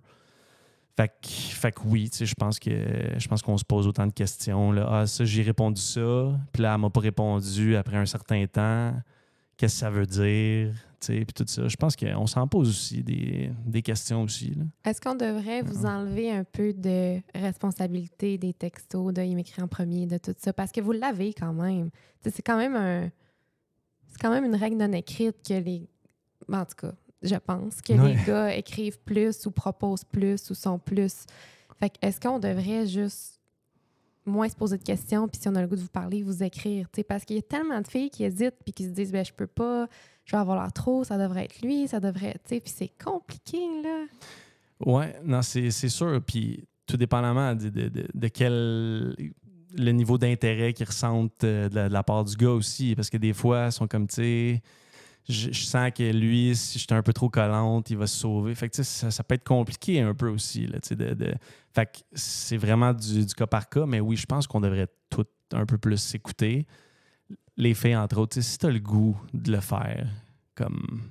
Fait que oui, je pense qu'on se pose autant de questions. Là. Ah, ça, j'ai répondu ça, puis là, elle m'a pas répondu après un certain temps. Qu'est-ce que ça veut dire? Puis tout ça. Je pense qu'on s'en pose aussi des questions aussi. Là. Est-ce qu'on devrait vous enlever un peu de responsabilité des textos, de m'écrire en premier, de tout ça? Parce que vous l'avez quand même. T'sais, c'est quand même une règle non écrite que en tout cas, je pense que les gars écrivent plus ou proposent plus ou sont plus. Fait que est-ce qu'on devrait juste moins se poser de questions, puis si on a le goût de vous parler, vous écrire, parce qu'il y a tellement de filles qui hésitent puis qui se disent ben je peux pas, je vais avoir l'air trop, ça devrait être lui, ça devrait, puis c'est compliqué là. Ouais, non, c'est sûr, puis tout dépendamment de quel le niveau d'intérêt qu'ils ressentent de la part du gars aussi, parce que des fois ils sont comme tu sais, je sens que lui, si j'étais un peu trop collante, il va se sauver. Fait que ça peut être compliqué un peu aussi. Là, fait que c'est vraiment du cas par cas, mais oui, je pense qu'on devrait tout un peu plus s'écouter. Les filles, entre autres, si tu as le goût de le faire, comme...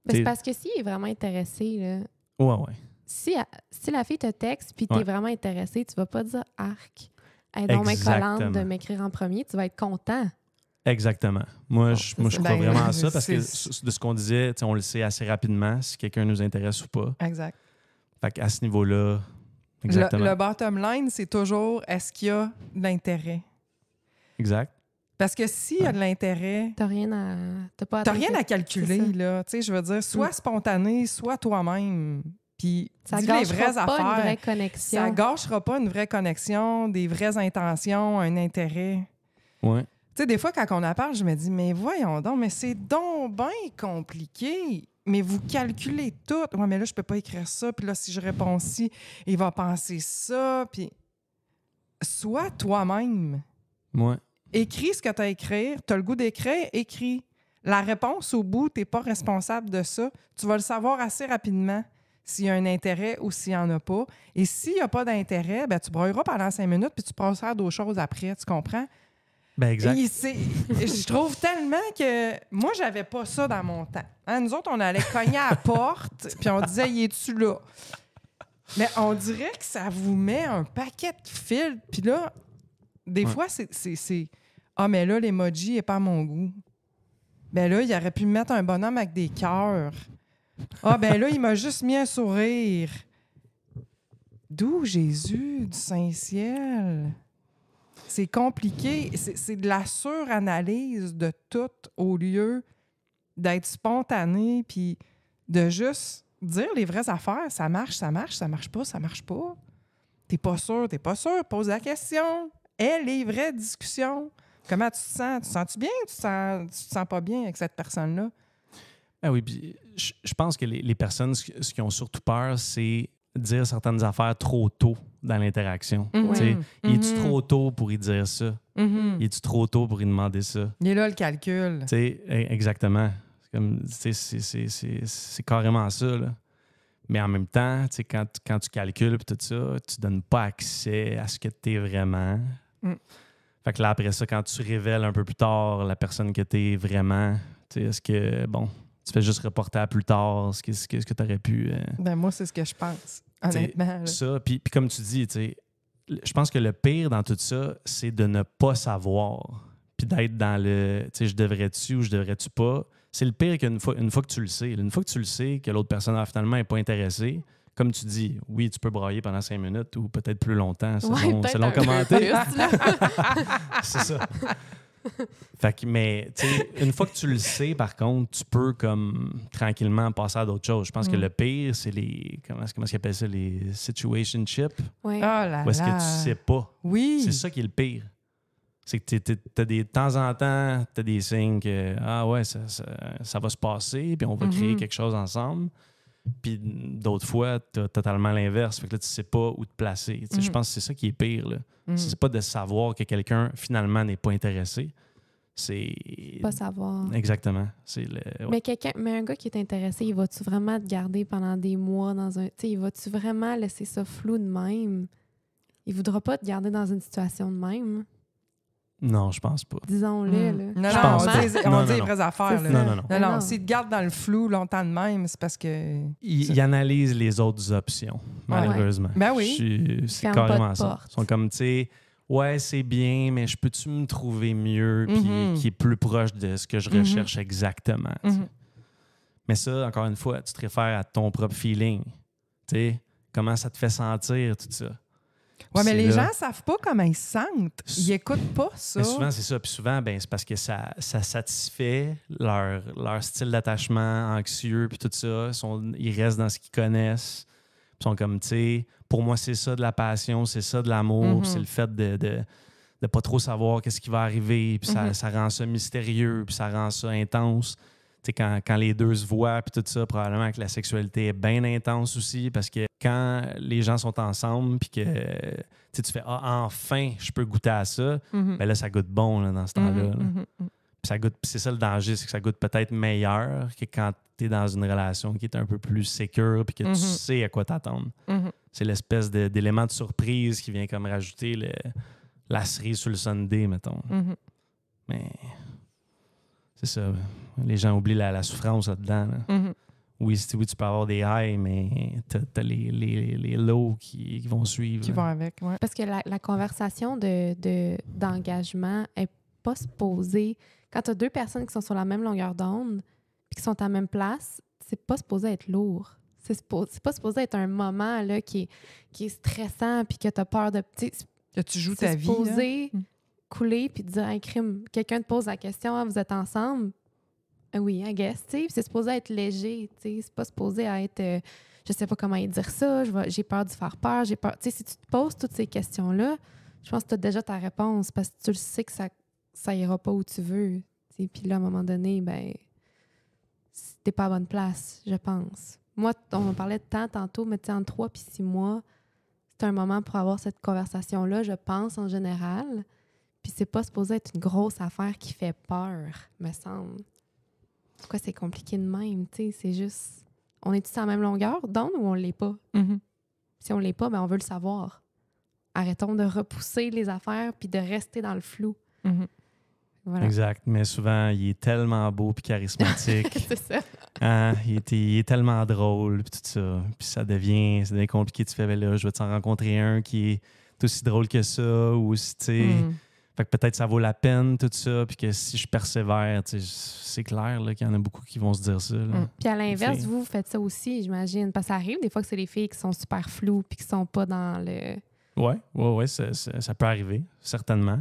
Mais c'est parce que s'il est vraiment intéressé, là, ouais. Si la fille te texte puis t'es vraiment intéressé, tu vas pas dire « Arc, elle est donc bien collante de m'écrire en premier », tu vas être content. Exactement. Moi, je crois vraiment à ça parce que de ce qu'on disait, on le sait assez rapidement si quelqu'un nous intéresse ou pas. Exact. Fait qu'à ce niveau-là, exactement. Le bottom line, c'est toujours est-ce qu'il y a de l'intérêt? Exact. Parce que s'il y a de l'intérêt, t'as rien à calculer, là. Tu sais, je veux dire, soit spontané, soit toi-même. Puis ça dis gâchera les vraies pas affaires. une vraie connexion. Ça gâchera pas une vraie connexion, des vraies intentions, un intérêt. Ouais. Tu sais, des fois, quand on en parle, je me dis, mais voyons donc, mais c'est donc bien compliqué. Mais vous calculez tout. Ouais, mais là, je peux pas écrire ça. Puis là, si je réponds ci, il va penser ça. Puis sois toi-même. Ouais. Écris ce que tu as à écrire. Tu as le goût d'écrire, écris. la réponse au bout, tu n'es pas responsable de ça. Tu vas le savoir assez rapidement s'il y a un intérêt ou s'il n'y en a pas. Et s'il n'y a pas d'intérêt, ben, tu broyeras pendant 5 minutes puis tu passeras à d'autres choses après. Tu comprends? Ben exact. Je trouve tellement que... Moi, j'avais pas ça dans mon temps. Hein, nous autres, on allait cogner à la porte puis on disait « Il est-tu là? » Mais on dirait que ça vous met un paquet de filtres. Puis là, des fois, c'est « Ah, mais là, l'emoji n'est pas à mon goût. » Ben là, il aurait pu me mettre un bonhomme avec des cœurs. Ah, ben là, il m'a juste mis un sourire. D'où Jésus du Saint-Ciel? C'est compliqué. C'est de la suranalyse de tout au lieu d'être spontané puis de juste dire les vraies affaires. Ça marche, ça marche, ça marche pas, ça marche pas. T'es pas sûr, pose la question. Et les vraies discussions. Comment tu te sens? Tu te sens-tu bien ou tu te sens pas bien avec cette personne-là? Ah oui, puis je pense que les personnes, ce qui ont surtout peur, c'est dire certaines affaires trop tôt dans l'interaction. Mm-hmm. Tu sais, Mm-hmm. es-tu trop tôt pour y dire ça? Mm-hmm. Es-tu trop tôt pour y demander ça? Il est là le calcul. Tu sais, exactement. C'est carrément ça, là. Mais en même temps, tu sais, quand tu calcules et tout ça, tu donnes pas accès à ce que tu es vraiment. Mm. Fait que là, après ça, quand tu révèles un peu plus tard la personne que tu es vraiment, tu sais, est-ce que, bon, tu fais juste reporter à plus tard ce que tu aurais pu... Ben moi, c'est ce que je pense, honnêtement. Là. Ça, puis comme tu dis, tu sais, je pense que le pire dans tout ça, c'est de ne pas savoir. Puis d'être dans le, tu sais, je devrais-tu ou je devrais-tu pas. C'est le pire une fois que tu le sais. Une fois que tu le sais, que l'autre personne finalement n'est pas intéressée, comme tu dis, oui, tu peux brailler pendant 5 minutes ou peut-être plus longtemps, selon comment t'es. C'est ça. Fait que, mais, tu sais, une fois que tu le sais, par contre, tu peux comme tranquillement passer à d'autres choses. Je pense que le pire, c'est les... Comment ils appellent ça? Les situationships. Oui. Oh là Où est-ce que là. tu sais pas? Oui. C'est ça qui est le pire. C'est que t'as de temps en temps, tu as des signes que ah ouais, ça va se passer, puis on va créer quelque chose ensemble. Puis d'autres fois, tu as totalement l'inverse. Fait que là, tu sais pas où te placer. Tu sais, je pense que c'est ça qui est pire. Là. C'est pas de savoir que quelqu'un, finalement, n'est pas intéressé. C'est... Pas savoir. Exactement. C'est le... ouais. Mais un gars qui est intéressé, il va-tu vraiment te garder pendant des mois dans un... Tu sais, il va-tu vraiment laisser ça flou de même? Il voudra pas te garder dans une situation de même. Non, je pense pas. Disons-le. Là. Non, Je non, pense on pas. dit, Non, on dit non, les non. vraies affaires. C'est Là. ça. Non. Non, Non. s'ils te gardent dans le flou longtemps de même, c'est parce que... Ils analysent les autres options, malheureusement. Ben oui. C'est Ferme pas de carrément ça. porte. Ils sont comme, tu sais, ouais, c'est bien, mais je peux-tu me trouver mieux puis qui est plus proche de ce que je recherche exactement? Tu sais. Mais ça, encore une fois, tu te réfères à ton propre feeling. Tu sais, comment ça te fait sentir, tout ça. Oui, mais C'est les là- gens savent pas comment ils se sentent. Ils écoutent pas ça. Mais souvent, c'est ça. Puis souvent, ben, c'est parce que ça satisfait leur style d'attachement anxieux, puis tout ça. Ils restent dans ce qu'ils connaissent. Puis ils sont comme, tu sais, pour moi, c'est ça de la passion, c'est ça de l'amour, puis c'est le fait de pas trop savoir qu'est-ce qui va arriver, puis ça rend ça mystérieux, puis ça rend ça intense. Tu sais, quand les deux se voient, puis tout ça, probablement que la sexualité est bien intense aussi, parce que quand les gens sont ensemble, puis que tu fais « Ah, enfin, je peux goûter à ça ben là, ça goûte bon là, dans ce temps-là. Là. Puis ça goûte, puis c'est ça le danger, c'est que ça goûte peut-être meilleur que quand tu es dans une relation qui est un peu plus sécure, puis que tu sais à quoi t'attendre. C'est l'espèce d'élément de surprise qui vient comme rajouter la cerise sur le sundae, mettons. Mais c'est ça. Les gens oublient la souffrance là-dedans. Là. Oui, tu peux avoir des highs, mais t'as les lows qui vont suivre. Qui là. vont avec, ouais. Parce que la conversation d'engagement n'est pas supposée... Quand tu as deux personnes qui sont sur la même longueur d'onde puis qui sont à la même place, c'est pas supposé être lourd. C'est pas supposé être un moment là, qui est stressant puis que tu as peur de... Que tu joues ta C'est vie. là. supposé couler puis te dire hey, crime, quelqu'un te pose la question ah, vous êtes ensemble? Oui, I guess. Tu sais, c'est supposé être léger. Tu sais, c'est pas supposé être je sais pas comment dire ça, j'ai peur de faire peur, j'ai peur. Tu sais, si tu te poses toutes ces questions-là, je pense que tu as déjà ta réponse parce que tu le sais que ça ira pas où tu veux. Tu sais, puis là, à un moment donné, ben t'es pas à bonne place, je pense. Moi, on en parlait de temps tantôt, mais tu sais, en 3 puis 6 mois, c'est un moment pour avoir cette conversation-là, je pense, en général. Puis c'est pas supposé être une grosse affaire qui fait peur, me semble. pourquoi c'est compliqué de même, tu sais, c'est juste, on est tous à la même longueur d'onde ou on l'est pas? Mhm. Si on l'est pas, ben on veut le savoir. Arrêtons de repousser les affaires puis de rester dans le flou. Mhm. Voilà. Exact. Mais souvent, il est tellement beau puis charismatique. C'est ça. Hein, il est tellement drôle, puis tout ça. Puis ça devient compliqué. Tu fais, ben là, je vais t'en rencontrer un qui est aussi drôle que ça, ou si, tu sais... Mhm. Fait que peut-être ça vaut la peine, tout ça, puis que si je persévère, tu sais, c'est clair là, qu'il y en a beaucoup qui vont se dire ça. Là. Puis à l'inverse, filles. vous faites ça aussi, j'imagine. Parce que ça arrive des fois que c'est les filles qui sont super floues puis qui sont pas dans le... Ouais, ça peut arriver, certainement.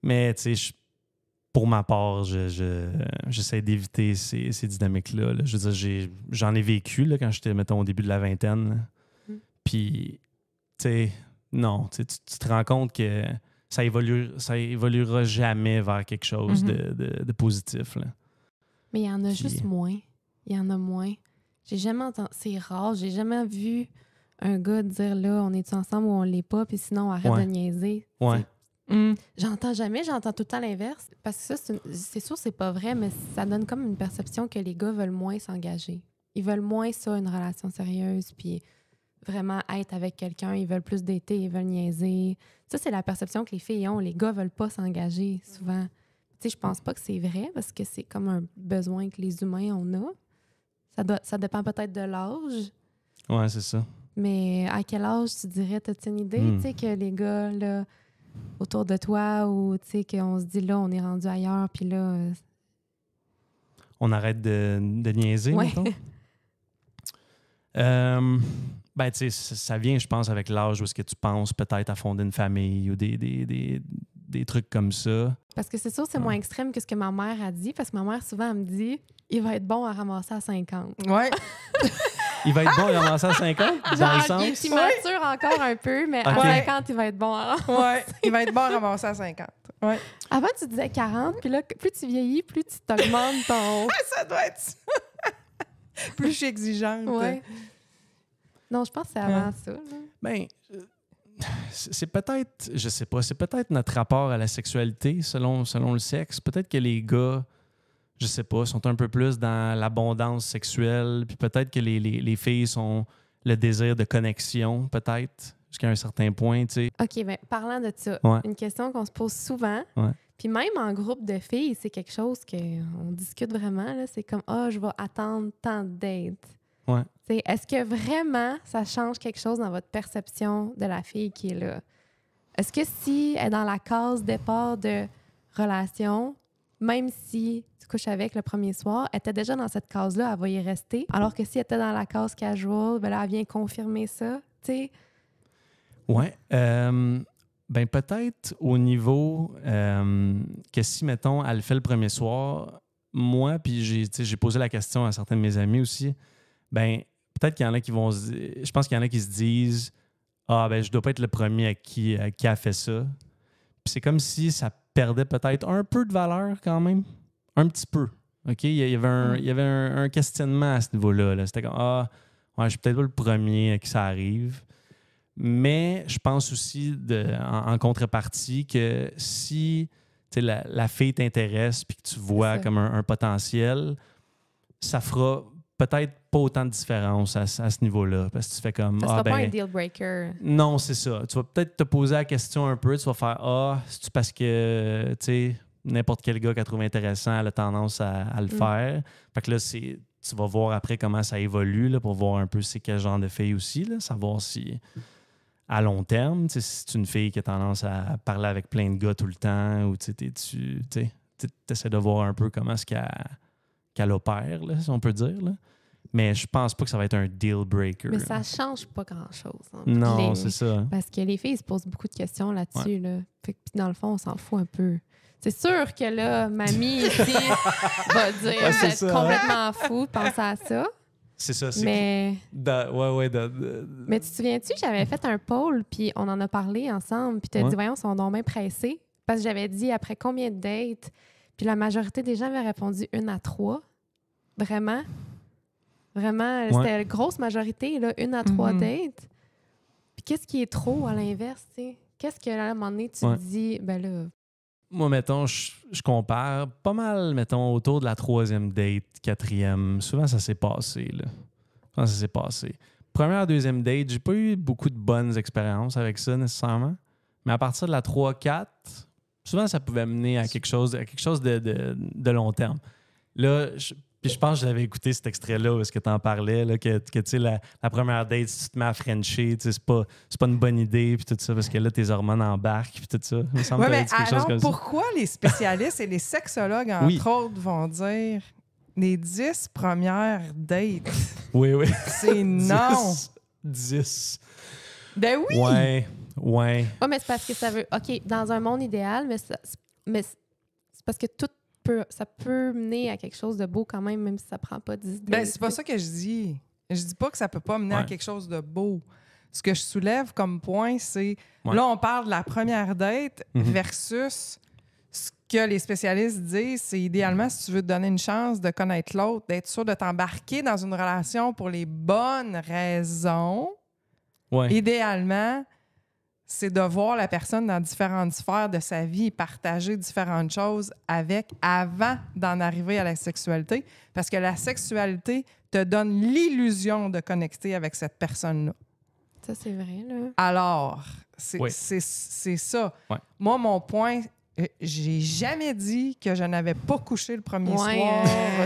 Mais, tu sais, pour ma part, j'essaie d'éviter ces dynamiques-là. Là. Je veux dire, j'en ai vécu là, quand j'étais, mettons, au début de la vingtaine. Puis, tu sais, non, tu te rends compte que ça évoluera jamais vers quelque chose de positif. Là. Mais il y en a Puis- juste moins. Il y en a moins. J'ai jamais entendu... C'est rare. J'ai jamais vu un gars dire, là, on est ensemble ou on l'est pas, puis sinon, on arrête Ouais. de niaiser. Ouais. Mhm. J'entends tout le temps l'inverse. Parce que ça, c'est sûr, c'est pas vrai, mais ça donne comme une perception que les gars veulent moins s'engager. Ils veulent moins ça, une relation sérieuse, puis vraiment être avec quelqu'un. Ils veulent plus dater, ils veulent niaiser. Ça, c'est la perception que les filles ont. Les gars veulent pas s'engager, souvent. Tu sais, je pense pas que c'est vrai, parce que c'est comme un besoin que les humains, on a. Ça dépend peut-être de l'âge, Ouais, c'est ça. mais à quel âge tu dirais, t'as-tu une idée, tu sais, que les gars, là, autour de toi, ou tu sais, qu'on se dit, là, on est rendu ailleurs, puis là... On arrête de niaiser, Ouais. mettons. Ben, tu sais, ça vient, je pense, avec l'âge où est-ce que tu penses peut-être à fonder une famille ou des trucs comme ça. Parce que c'est sûr, c'est moins extrême que ce que ma mère a dit, parce que ma mère, souvent, elle me dit, il va être bon à ramasser à 50. Ouais. Il va être bon à ramasser à 50, dans le Genre, il est sens... immature encore un peu, mais Ok. à 50, il va être bon à ramasser. Ouais. Il va être bon à ramasser à 50. Ouais. Avant, tu disais 40, puis là, plus tu vieillis, plus tu t'augmentes ton... Ça doit être ça. Plus je suis exigeante. Ouais. Non, je pense que c'est avant ça. Là. Ben, c'est peut-être, je sais pas, c'est peut-être notre rapport à la sexualité selon le sexe. Peut-être que les gars, je sais pas, sont un peu plus dans l'abondance sexuelle, puis peut-être que les filles sont le désir de connexion, peut-être, jusqu'à un certain point, tu sais. OK, bien, parlant de ça, Ouais. une question qu'on se pose souvent, Ouais. puis même en groupe de filles, c'est quelque chose qu'on discute vraiment, là, c'est comme « Ah, je vais attendre tant de dates. » Ouais. T'sais, est-ce que vraiment ça change quelque chose dans votre perception de la fille qui est là? Est-ce que si elle est dans la case départ de relation, même si tu couches avec le premier soir, elle était déjà dans cette case-là, elle va y rester. Alors que si elle était dans la case casual, ben là, elle vient confirmer ça. T'sais. Ouais. Ben peut-être au niveau que si, mettons, elle le fait le premier soir, moi, puis j'ai posé la question à certains de mes amis aussi, ben peut-être qu'il y en a qui vont je pense qu'il y en a qui se disent ah ben je dois pas être le premier à qui a fait ça. Puis c'est comme si ça perdait peut-être un peu de valeur quand même, un petit peu. OK, il y avait un questionnement à ce niveau-là là. C'était comme ah ouais, je suis peut-être pas le premier à qui ça arrive. Mais je pense aussi en contrepartie que si la fille t'intéresse puis que tu vois comme un potentiel, ça fera peut-être pas autant de différence à ce niveau-là. Parce que tu fais comme... Ça sera pas un deal breaker. Non, c'est ça. Tu vas peut-être te poser la question un peu. Tu vas faire « Ah, c'est-tu parce que, tu sais, n'importe quel gars qu'elle trouve intéressant, elle a tendance à le faire. » Fait que là, tu vas voir après comment ça évolue là, pour voir un peu c'est quel genre de fille aussi. Là, savoir si... à long terme, si c'est une fille qui a tendance à parler avec plein de gars tout le temps, ou tu essaies de voir un peu comment est-ce qu'elle opère, là, si on peut dire. Là. Mais je pense pas que ça va être un deal breaker. Mais ça change pas grand-chose. Hein, non, c'est ça. Parce que les filles se posent beaucoup de questions là-dessus. Ouais. Là. Fait que, dans le fond, on s'en fout un peu. C'est sûr que là, mamie ici va dire ouais, c'est complètement fou de penser à ça. C'est ça, c'est mais... Mais tu te souviens-tu, j'avais fait un poll, puis on en a parlé ensemble, puis tu as dit, voyons, ils sont donc bien pressés. Parce que j'avais dit, après combien de dates? Puis la majorité des gens avaient répondu 1 à 3. Vraiment. Vraiment, c'était la grosse majorité, là, 1 à 3 dates. Puis qu'est-ce qui est trop à l'inverse, tu sais? Qu'est-ce que, à un moment donné, tu te dis, ben là, moi, mettons, je compare pas mal, mettons, autour de la 3e date, 4e. Souvent, ça s'est passé, là. Souvent, ça s'est passé. Première, 2e date, j'ai pas eu beaucoup de bonnes expériences avec ça, nécessairement. Mais à partir de la 3-4, souvent, ça pouvait mener à quelque chose de long terme. Là, puis je pense que j'avais écouté cet extrait-là où est-ce que tu en parlais, là, que tu sais, la première date, si tu te mets à frencher, c'est pas une bonne idée, puis tout ça, parce que là, tes hormones embarquent, puis tout ça. Il me semble que tu avais dit quelque chose comme ça. Pourquoi les spécialistes et les sexologues, entre autres, vont dire les 10 premières dates? Oui. C'est non. 10. Ben oui! Ouais. Ouais, mais c'est parce que ça veut... OK, dans un monde idéal, mais c'est parce que ça peut mener à quelque chose de beau quand même si ça prend pas 10 dates. Ben, c'est pas ça que je dis. Je dis pas que ça peut pas mener à quelque chose de beau. Ce que je soulève comme point, c'est... Là, on parle de la première date versus ce que les spécialistes disent, c'est idéalement, si tu veux te donner une chance de connaître l'autre, d'être sûr de t'embarquer dans une relation pour les bonnes raisons, idéalement, c'est de voir la personne dans différentes sphères de sa vie et partager différentes choses avec avant d'en arriver à la sexualité. Parce que la sexualité te donne l'illusion de connecter avec cette personne-là. Ça, c'est vrai, là. Alors, c'est ça. Ouais. Moi, mon point, j'ai jamais dit que je n'avais pas couché le premier soir.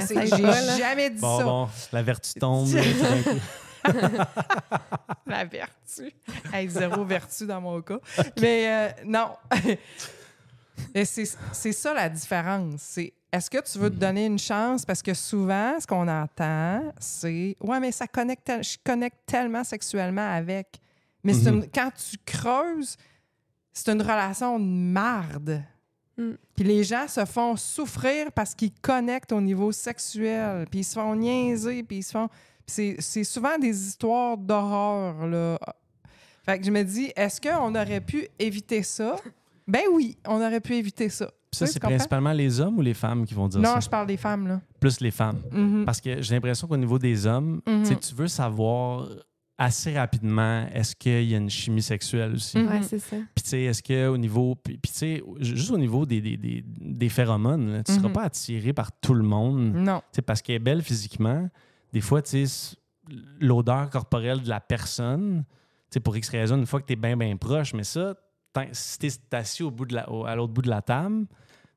J'ai jamais dit ça. Bon, la vertu tombe. La vertu. Hey, zéro vertu dans mon cas. Mais non. Et c'est ça la différence. C'est est-ce que tu veux te donner une chance? Parce que souvent, ce qu'on entend, c'est ouais, mais ça je connecte tellement sexuellement avec. Mais quand tu creuses, c'est une relation de marde. Puis les gens se font souffrir parce qu'ils connectent au niveau sexuel. Puis ils se font niaiser, puis ils se font... C'est souvent des histoires d'horreur, là. Fait que je me dis, est-ce qu'on aurait pu éviter ça? Ben oui, on aurait pu éviter ça. Ça, c'est principalement les hommes ou les femmes qui vont dire ça? Non, je parle des femmes, là. Plus les femmes. Parce que j'ai l'impression qu'au niveau des hommes, tu veux savoir assez rapidement, est-ce qu'il y a une chimie sexuelle aussi? Ouais, c'est ça. Puis tu sais, est-ce qu'au niveau... Puis tu sais, juste au niveau des phéromones, là, tu ne seras pas attiré par tout le monde. Non. Parce qu'elle est belle physiquement. Des fois, tu sais, l'odeur corporelle de la personne, tu sais, pour X raison, une fois que tu es bien proche, mais ça, si tu es assis à l'autre bout de la table,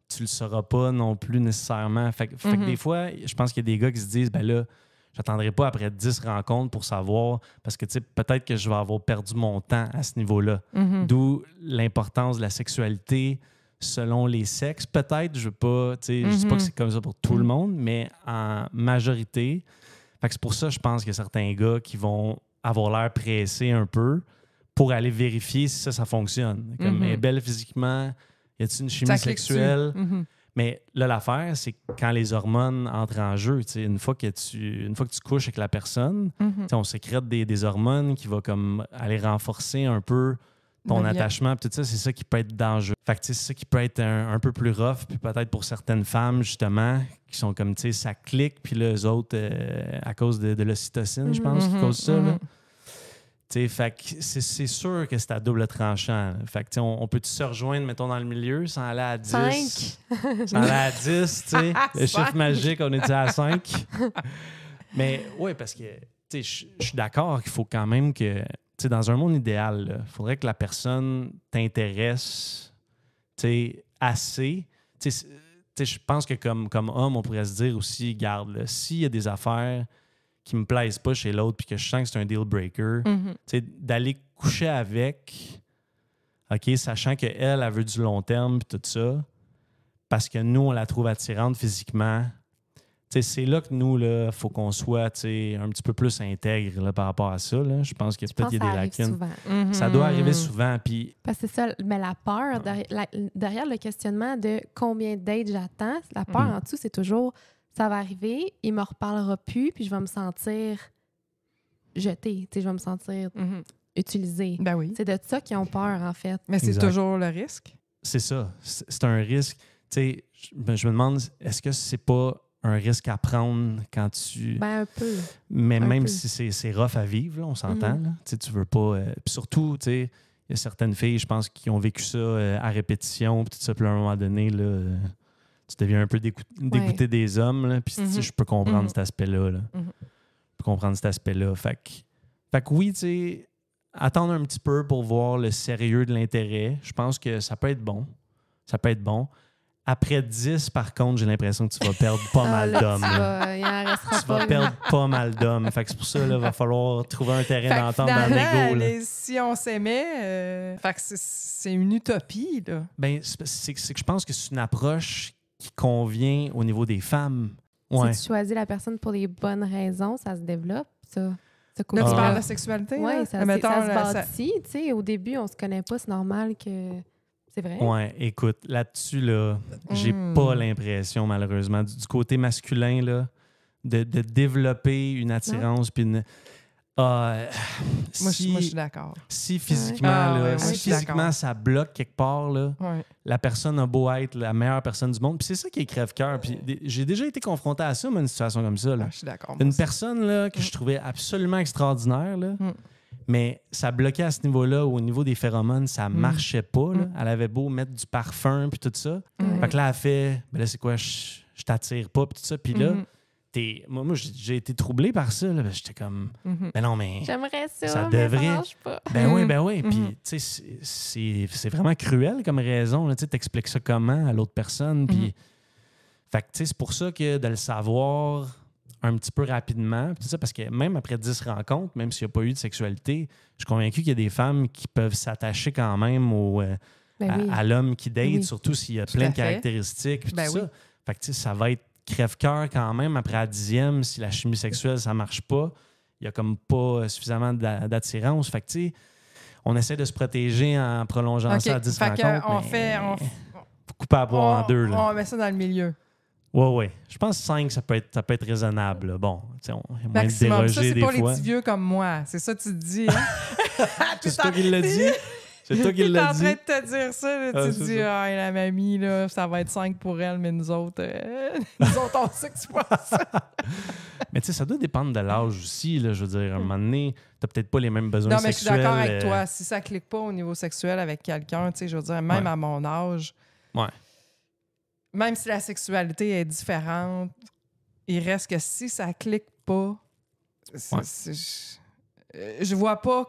tu le sauras pas non plus nécessairement. Fait que des fois, je pense qu'il y a des gars qui se disent, ben là, j'attendrai pas après 10 rencontres pour savoir, parce que, tu sais, peut-être que je vais avoir perdu mon temps à ce niveau-là. D'où l'importance de la sexualité selon les sexes. Peut-être, je veux pas, tu sais, je dis pas que c'est comme ça pour tout le monde, mais en majorité. Fait que c'est pour ça, je pense qu'il y a certains gars qui vont avoir l'air pressés un peu pour aller vérifier si ça fonctionne. Comme elle est belle physiquement, y a-t-il une chimie sexuelle? Mais là, l'affaire, c'est quand les hormones entrent en jeu. Une fois que tu couches avec la personne, on sécrète des hormones qui vont comme aller renforcer un peu ton attachement. Tout ça, c'est ça qui peut être dangereux. Fait que c'est ça qui peut être un peu plus rough. Puis peut-être pour certaines femmes, justement, qui sont comme, tu sais, ça clique. Puis là, eux autres, à cause de l'ocytocine, je pense, qui cause ça. Là. Fait que c'est sûr que c'est à double tranchant. Là. Fait que on peut se rejoindre, mettons, dans le milieu, sans aller à 10. 5. Sans aller à 10, tu sais. Le chiffre magique, on est dit à 5. Mais oui, parce que je suis d'accord qu'il faut quand même que, dans un monde idéal, il faudrait que la personne t'intéresse assez. Je pense que comme homme, on pourrait se dire aussi, garde, s'il y a des affaires qui me plaisent pas chez l'autre puis que je sens que c'est un deal breaker, d'aller coucher avec, OK, sachant qu'elle, elle veut du long terme puis tout ça, parce que nous, on la trouve attirante physiquement. C'est là que nous, il faut qu'on soit un petit peu plus intègre là, par rapport à ça. Là. Je pense qu'il y a des lacunes. Ça doit arriver souvent. Puis... Parce que c'est ça, mais la peur, derrière le questionnement de combien de dates j'attends, la peur en dessous, c'est toujours ça va arriver, il me reparlera plus, puis je vais me sentir jetée. Je vais me sentir utilisée. Ben oui. C'est de ça qu'ils ont peur, en fait. Mais c'est toujours le risque. C'est ça. C'est un risque. Je me demande, est-ce que c'est pas un risque à prendre quand tu... Ben, un peu. Mais même si c'est rough à vivre, là, on s'entend. Là. Tu veux pas... Puis surtout, il Il y a certaines filles, je pense, qui ont vécu ça à répétition, puis tout ça, puis à un moment donné, là, tu deviens un peu dégoûté des hommes, là, puis tu sais, je peux comprendre cet aspect-là. Là. Je peux comprendre cet aspect-là. Fait que oui, tu sais, attendre un petit peu pour voir le sérieux de l'intérêt, je pense que ça peut être bon. Ça peut être bon. Après 10, par contre, j'ai l'impression que tu vas perdre pas mal d'hommes. Il en restera Tu vas perdre pas mal d'hommes. Fait que c'est pour ça, il va falloir trouver un terrain d'entente dans l'ego. Si on s'aimait, fait que c'est une utopie, là. Ben, c'est que je pense que c'est une approche qui convient au niveau des femmes. Ouais. Si tu choisis la personne pour les bonnes raisons, ça se développe, ça. Là, tu parles de la sexualité? Oui, ça se mettons, bâtit. Tu sais, au début, on se connaît pas, c'est normal que... C'est vrai? Ouais, écoute, là-dessus, là, j'ai pas l'impression, malheureusement, du côté masculin, là, de développer une attirance puis une... moi, je suis d'accord. Si physiquement, si physiquement ça bloque quelque part, là, la personne a beau être la meilleure personne du monde. Puis c'est ça qui est crève-cœur. Puis j'ai déjà été confronté à ça, moi, une situation comme ça. Là. Je suis d'accord. Une personne là, que je trouvais absolument extraordinaire, là, mais ça bloquait à ce niveau-là, au niveau des phéromones, ça marchait pas. Là. Elle avait beau mettre du parfum puis tout ça. Fait que là, elle fait, ben là, c'est quoi, je t'attire pas puis tout ça. Puis là, moi, j'ai été troublé par ça. Là. J'étais comme, ben non, mais j'aimerais ça mais devrait. Ça marche pas. Ben oui. Puis, tu sais, c'est vraiment cruel comme raison. Tu t'expliques ça comment à l'autre personne. Puis, fait que, tu sais, c'est pour ça que de le savoir un petit peu rapidement, tout ça, parce que même après 10 rencontres, même s'il n'y a pas eu de sexualité, je suis convaincu qu'il y a des femmes qui peuvent s'attacher quand même à l'homme qui date, surtout s'il y a plein de caractéristiques. Puis tout ça. Fait que, tu sais, ça va être crève-cœur quand même après la 10e, si la chimie sexuelle, ça marche pas. Il n'y a comme pas suffisamment d'attirance. Fait que, tu sais, on essaie de se protéger en prolongeant ça à 10 rencontres. On couper à boire en deux. Là. On met ça dans le milieu. Oui. Je pense que 5, ça peut être raisonnable. Là. Bon, tu sais, on est moins de maximum. Ça, c'est des pas fois. les petits vieux comme moi. C'est ça que tu te dis. Hein? C'est toi qui l'as dit. C'est toi qui l'as dit. T'es en train de te dire ça. Là, tu te dis, la mamie, là, ça va être 5 pour elle, mais nous autres, on sait que tu vois ça. Mais tu sais, ça doit dépendre de l'âge aussi. Là, je veux dire, à un moment donné, t'as peut-être pas les mêmes besoins sexuels. Non, mais je suis d'accord avec toi. Si ça clique pas au niveau sexuel avec quelqu'un, tu sais, je veux dire, même à mon âge, même si la sexualité est différente, il reste que si ça clique pas, je vois pas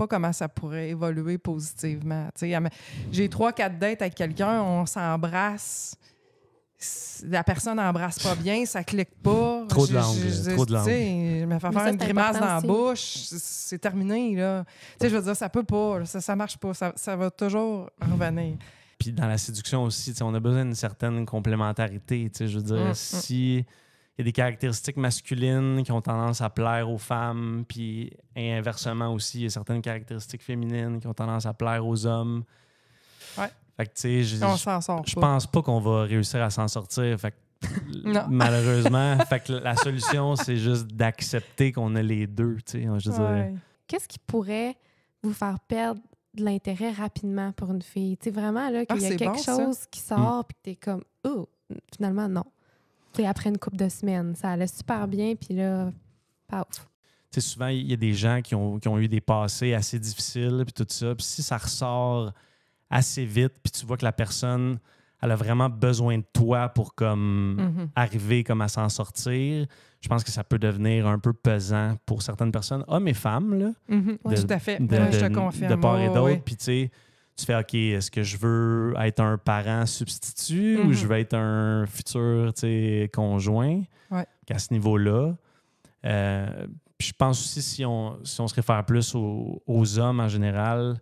comment ça pourrait évoluer positivement. T'sais, j'ai 3-4 dates avec quelqu'un, on s'embrasse, la personne n'embrasse pas bien, ça clique pas. Trop de langue. Je me fais faire une grimace dans la bouche, c'est terminé. Là. Je veux dire, ça peut pas, ça marche pas, ça va toujours revenir. Puis dans la séduction aussi, on a besoin d'une certaine complémentarité. Je veux dire, si il y a des caractéristiques masculines qui ont tendance à plaire aux femmes, puis inversement aussi, il y a certaines caractéristiques féminines qui ont tendance à plaire aux hommes. Ouais. Fait que, tu sais, on s'en sort je pense pas qu'on va réussir à s'en sortir. Fait que, malheureusement, fait que la solution, c'est juste d'accepter qu'on a les deux. Qu'est-ce qui pourrait vous faire perdre de l'intérêt rapidement pour une fille? Tu sais, vraiment, là, qu'il y a quelque chose qui sort, puis que t'es comme, oh, finalement, non. Tu sais, après une couple de semaines, ça allait super bien, puis là, paf. Tu sais, souvent, il y a des gens qui ont eu des passés assez difficiles, puis tout ça. Puis si ça ressort assez vite, puis tu vois que la personne, elle a vraiment besoin de toi pour comme arriver comme à s'en sortir, je pense que ça peut devenir un peu pesant pour certaines personnes, hommes et femmes, là. Tout à fait. Je te confirme. De part et d'autre. Puis tu sais, tu fais, OK, est-ce que je veux être un parent substitut ou je veux être un futur conjoint? À ce niveau-là. Puis je pense aussi, si on se réfère plus aux hommes en général,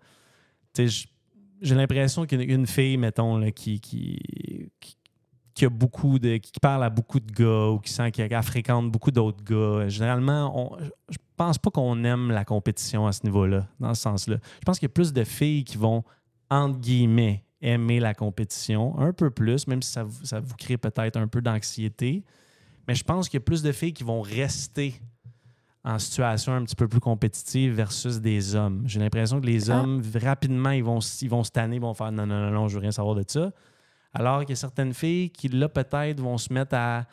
j'ai l'impression qu'une fille, mettons, là, qui a beaucoup qui parle à beaucoup de gars ou qui sent qu'elle fréquente beaucoup d'autres gars, généralement, je pense pas qu'on aime la compétition à ce niveau-là, dans ce sens-là. Je pense qu'il y a plus de filles qui vont, entre guillemets, aimer la compétition un peu plus, même si ça vous crée peut-être un peu d'anxiété. Mais je pense qu'il y a plus de filles qui vont rester en situation un petit peu plus compétitive versus des hommes. J'ai l'impression que les hommes, rapidement, ils vont se tanner, ils vont faire non, je veux rien savoir de ça. Alors qu'il y a certaines filles qui, là, peut-être, vont se mettre à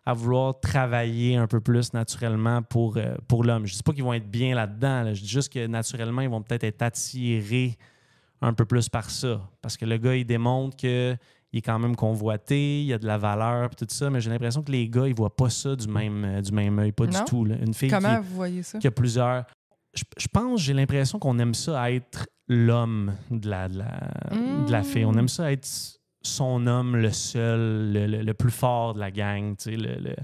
à vouloir travailler un peu plus naturellement pour l'homme. Je dis pas qu'ils vont être bien là-dedans. Là. Je dis juste que naturellement, ils vont peut-être être attirés un peu plus par ça. Parce que le gars, il démontre qu'il est quand même convoité, il y a de la valeur, puis tout ça, mais j'ai l'impression que les gars, ils voient pas ça du même œil, pas Non? du tout. Là. Une fille Comment vous voyez ça? qui a plusieurs... Je pense, j'ai l'impression qu'on aime ça être l'homme de la fille. On aime ça être son homme, le seul, le plus fort de la gang, tu sais,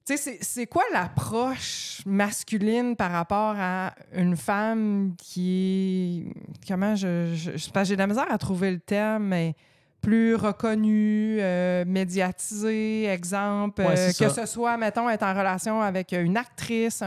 Tu sais, c'est quoi l'approche masculine par rapport à une femme qui est... Comment parce que j'ai de la misère à trouver le terme, mais plus reconnue, médiatisée, exemple, Ouais, que c'est ce soit, mettons, être en relation avec une actrice,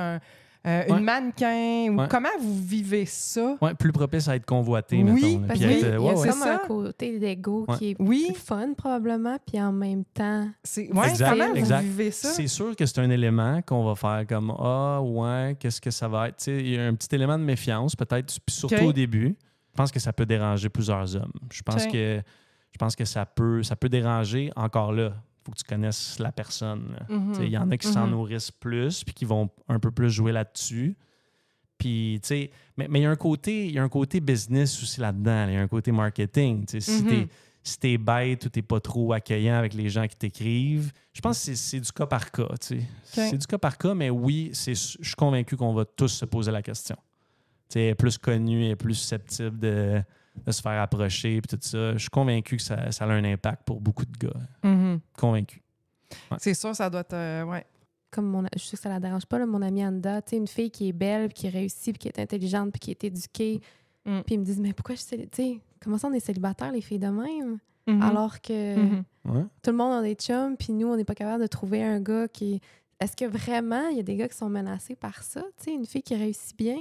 une mannequin, ou Ouais. comment vous vivez ça? Ouais, plus propice à être convoité, Oui, mettons. Là. Parce Puis qu'il être, y a ouais, ouais. comme C'est un ça. côté d'ego Ouais. qui est Oui, plus fun, probablement, puis en même temps... ouais, Exact, comment exact. vous vivez ça? C'est sûr que c'est un élément qu'on va faire comme ah ouais, qu'est-ce que ça va être. Tu sais, il y a un petit élément de méfiance, peut-être, puis surtout OK. au début. Je pense que ça peut déranger plusieurs hommes. Je pense OK. que ça peut déranger. Encore là, il faut que tu connaisses la personne. Là. Mhm. Tu sais, il y en a qui s'en nourrissent plus, puis qui vont un peu plus jouer là-dessus. Puis, tu sais, mais il y a un côté business aussi là-dedans. Il y a un côté marketing. Tu sais, si t'es bête ou t'es pas trop accueillant avec les gens qui t'écrivent, je pense que c'est du cas par cas. Tu sais. C'est du cas par cas, mais oui, je suis convaincu qu'on va tous se poser la question. Tu sais, elle est plus connue, elle est plus susceptible de se faire approcher, puis tout ça. Je suis convaincu que ça a un impact pour beaucoup de gars. Mhm. Convaincu. Ouais. C'est sûr, ça doit être... ouais. Comme je sais que ça la dérange pas, là, mon amie Anda, tu sais, une fille qui est belle, puis qui réussit, puis qui est intelligente, puis qui est éduquée. Mm. Puis ils me disent, mais pourquoi tu sais, comment ça on est célibataires, les filles de même? Mhm. Alors que Mhm. Ouais. tout le monde a des chums, puis nous, on n'est pas capable de trouver un gars qui... Est-ce que vraiment, il y a des gars qui sont menacés par ça? Tu sais, une fille qui réussit bien,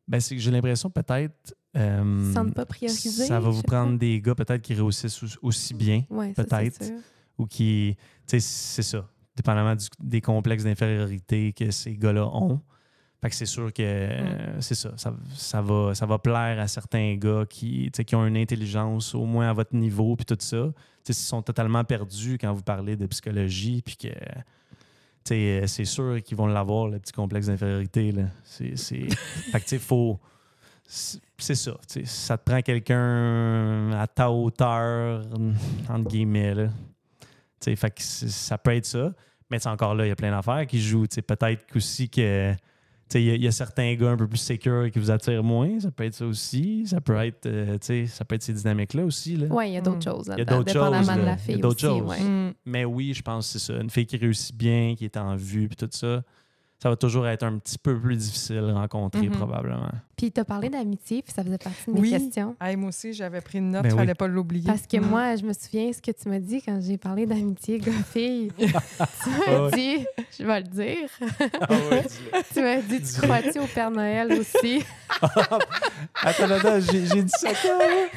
Ben, c'est que j'ai l'impression peut-être... ils se sentent pas priorisés. ça va je vous sais prendre pas. des gars peut-être qui réussissent aussi bien, Ouais, ça, peut-être. c'est sûr. ou qui... Tu sais, c'est ça. Dépendamment des complexes d'infériorité que ces gars-là ont. Fait que c'est sûr que c'est ça. Ça va plaire à certains gars qui ont une intelligence au moins à votre niveau puis tout ça. S'ils sont totalement perdus quand vous parlez de psychologie puis que c'est sûr qu'ils vont l'avoir, le petit complexe d'infériorité. Là. Fait que faut... C'est ça. Ça te prend quelqu'un à ta hauteur, entre guillemets. Là. Fait que ça peut être ça. Mais encore là, il y a plein d'affaires qui jouent. Peut-être aussi que il y a certains gars un peu plus sécures qui vous attirent moins. Ça peut être ça aussi. Ça peut être, ça peut être ces dynamiques-là aussi. Là. Oui, il y a d'autres choses. Il y a d'autres choses. Dépendamment de là. la Il y fille a d'autres aussi. choses. Ouais. Mm. Mais oui, je pense que c'est ça. Une fille qui réussit bien, qui est en vue, puis tout ça, ça va toujours être un petit peu plus difficile à rencontrer, probablement. Puis tu as parlé d'amitié, puis ça faisait partie de mes Oui. questions. Hey, moi aussi, j'avais pris une note, Ben il oui. fallait pas l'oublier. Parce que moi, je me souviens ce que tu m'as dit quand j'ai parlé d'amitié gars-fille. Tu m'as dit, je vais le dire, Ah ouais, dis-le. tu m'as dit, tu crois-tu au Père Noël aussi? Attends, j'ai dit ça quand même.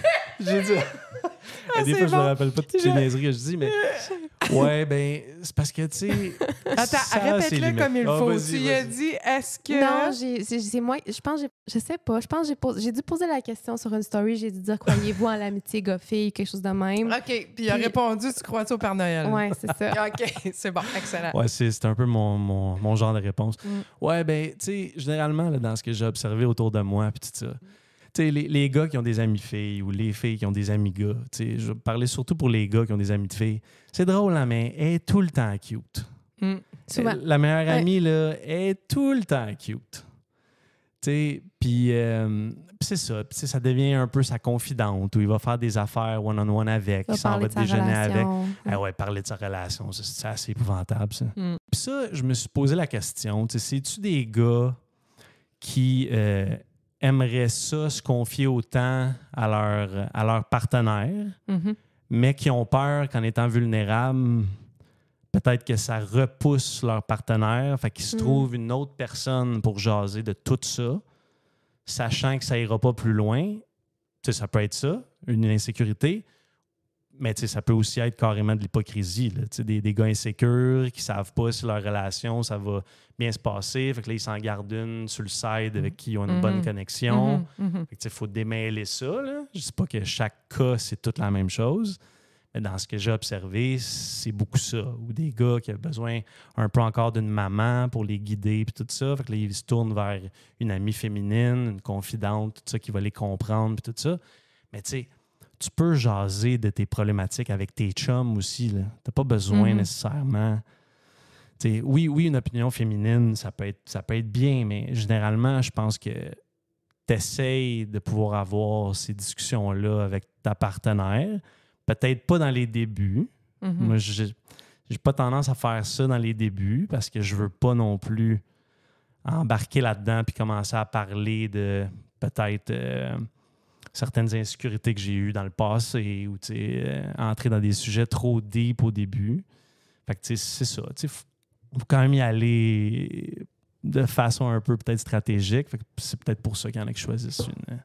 J'ai dit... des fois, je me rappelle pas toutes les niaiseries que je dis, mais... Ouais, ben, c'est parce que, tu sais... Attends, répète-le comme il faut. Vas-y, Tu lui as vas-y. dit, est-ce que... Non, c'est moi, je pense, je sais pas, je pense que j'ai dû poser la question sur une story, j'ai dû dire, croyez-vous en l'amitié gars-fille, quelque chose de même. OK, puis il a Puis- répondu, tu crois-tu au Père Noël? Ouais, c'est ça. OK, c'est bon, excellent. Ouais, c'est un peu mon genre de réponse. Mm. Ouais, ben, tu sais, généralement, là, dans ce que j'ai observé autour de moi, puis tout ça, tu sais, les gars qui ont des amis filles ou les filles qui ont des amis gars, tu sais, je vais parler surtout pour les gars qui ont des amis de filles. C'est drôle, hein, mais elle est tout le temps cute. Mm. Souvent. La meilleure Ouais. amie, là, est tout le temps cute. Tu sais, puis c'est ça. Puis, tu sais, ça devient un peu sa confidente où il va faire des affaires one-on-one avec, il s'en va parler de sa déjeuner avec. relation. Ah ouais, parler de sa relation, ça, c'est assez épouvantable, ça. Mm. Puis ça, je me suis posé la question, tu sais, c'est-tu des gars qui aimeraient ça se confier autant à leur partenaire, Mhm. mais qui ont peur qu'en étant vulnérables, peut-être que ça repousse leur partenaire, fait qu'ils se trouvent une autre personne pour jaser de tout ça, sachant que ça ira pas plus loin. Tu sais, ça peut être ça, une insécurité, mais tu sais, ça peut aussi être carrément de l'hypocrisie. Là. Tu sais, des gars insécures qui savent pas si leur relation, ça va bien se passer. Fait que là, ils s'en gardent une sur le side avec qui ils ont une bonne connexion. Mhm. Mhm. Fait que, tu sais, faut démêler ça. Là. Je dis pas que chaque cas, c'est toute la même chose. dans ce que j'ai observé, c'est beaucoup ça. Ou des gars qui ont besoin un peu encore d'une maman pour les guider, puis tout ça. Fait que là, ils se tournent vers une amie féminine, une confidente, tout ça, qui va les comprendre, puis tout ça. Mais tu sais, tu peux jaser de tes problématiques avec tes chums aussi. Tu n'as pas besoin nécessairement. T'sais, oui, une opinion féminine, ça peut être bien, mais généralement, je pense que tu essaies de pouvoir avoir ces discussions-là avec ta partenaire. Peut-être pas dans les débuts. Moi, j'ai pas tendance à faire ça dans les débuts parce que je veux pas non plus embarquer là-dedans puis commencer à parler de peut-être certaines insécurités que j'ai eues dans le passé ou entrer dans des sujets trop deep au début. Fait que c'est ça. Il faut quand même y aller de façon un peu peut-être stratégique. Fait que c'est peut-être pour ça qu'il y en a qui choisissent une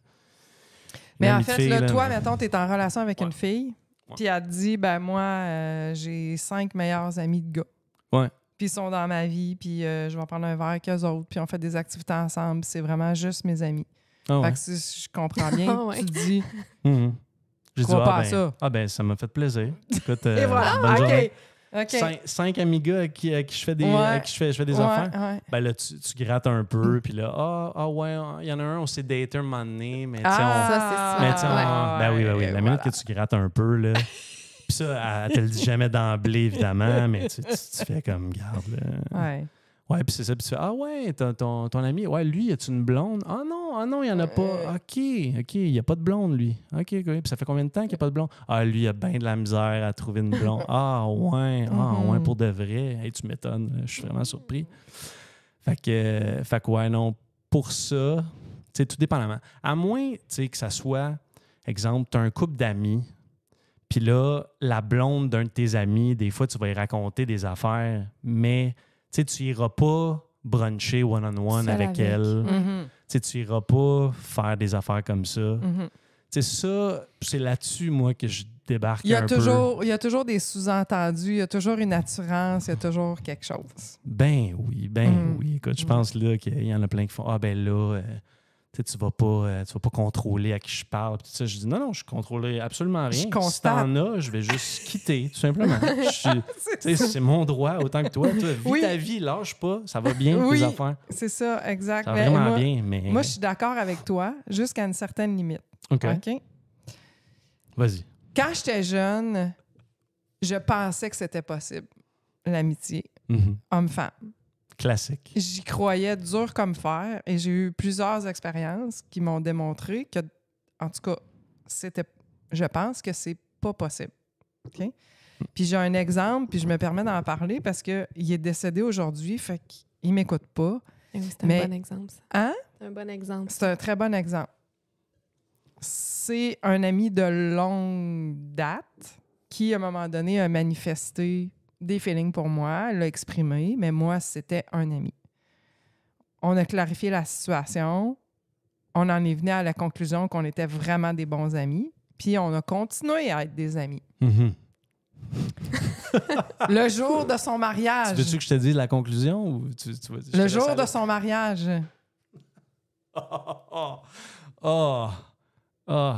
mais en amie de fait, fille, là, là, toi, mais- mettons, tu es en relation avec Ouais. une fille, puis elle te dit, ben moi, j'ai 5 meilleurs amis de gars. Ouais. Puis ils sont dans ma vie, puis je vais prendre un verre avec eux autres, puis on fait des activités ensemble, puis c'est vraiment juste mes amis. Ah ouais. Fait que si je comprends bien, Ah ouais. tu dis, Mhm. J'ai dit, crois pas à ben, ça. Ça m'a fait plaisir. Écoute, et voilà, bonne journée. OK. Cinq amis gars à qui je fais des, Ouais. à qui je fais des Ouais, affaires. ouais. Ben là, tu grattes un peu, puis là, ouais, il y en a un, on s'est daté un moment donné, mais tu sais, Ah, Ça, c'est ça. mais tu sais, Ouais. ben oui. La voilà. minute que tu grattes un peu, là. Puis ça, elle te le dit jamais d'emblée, évidemment, mais tu fais comme, garde, là. Ouais. Ouais, puis c'est ça. Puis tu fais, ah ouais, ton ami, ouais, lui, y a-tu une blonde? Ah non, il n'y en a pas. OK, il n'y a pas de blonde, lui. OK. Puis ça fait combien de temps qu'il n'y a pas de blonde? Ah, lui, il a bien de la misère à trouver une blonde. Ah ouais, pour de vrai. Hey, tu m'étonnes, je suis vraiment surpris. Fait que ouais, non, pour ça, tu sais, tout dépendamment. À moins, tu sais, que ça soit, exemple, tu as un couple d'amis, puis là, la blonde d'un de tes amis, des fois, tu vas y raconter des affaires, mais tu sais, tu iras pas bruncher one-on-one Seul avec avec. elle. Mhm. Tu sais, tu iras pas faire des affaires comme ça. Mhm. Tu sais, ça, c'est là-dessus, moi, que je débarque Il y un il y a toujours des sous-entendus, il y a toujours une attirance, il y a toujours quelque chose. peu. Ben Mm. oui. Écoute, je pense là qu'il y en a plein qui font, ah ben là, tu sais, tu vas pas contrôler à qui je parle. Puis tout ça, je dis, non, je contrôle absolument rien. Je Si constate. t'en as, je vais juste quitter, tout simplement. Tu sais, c'est mon droit autant que toi. Toi, vis Oui. ta vie, lâche pas, ça va bien, Oui. tes affaires. C'est ça, exact. Ça va Mais vraiment moi, bien, mais... moi, je suis d'accord avec toi jusqu'à une certaine limite. OK, OK? vas-y. Quand j'étais jeune, je pensais que c'était possible, l'amitié Mhm. homme-femme. Classique. J'y croyais dur comme fer et j'ai eu plusieurs expériences qui m'ont démontré que, en tout cas, je pense que c'est pas possible. OK? Puis j'ai un exemple, puis je me permets d'en parler parce qu'il est décédé aujourd'hui, fait qu'il m'écoute pas. Oui, c'est un Mais- bon exemple, ça. Hein? C'est un bon exemple. C'est un très bon exemple. C'est un ami de longue date qui, à un moment donné, a manifesté des feelings pour moi, l'a exprimé, mais moi, c'était un ami. On a clarifié la situation. On en est venu à la conclusion qu'on était vraiment des bons amis. Puis on a continué à être des amis. Mhm. Le jour de son Tu mariage. veux-tu que je te dise la conclusion ou tu vas je te Le laisse jour aller? de son mariage.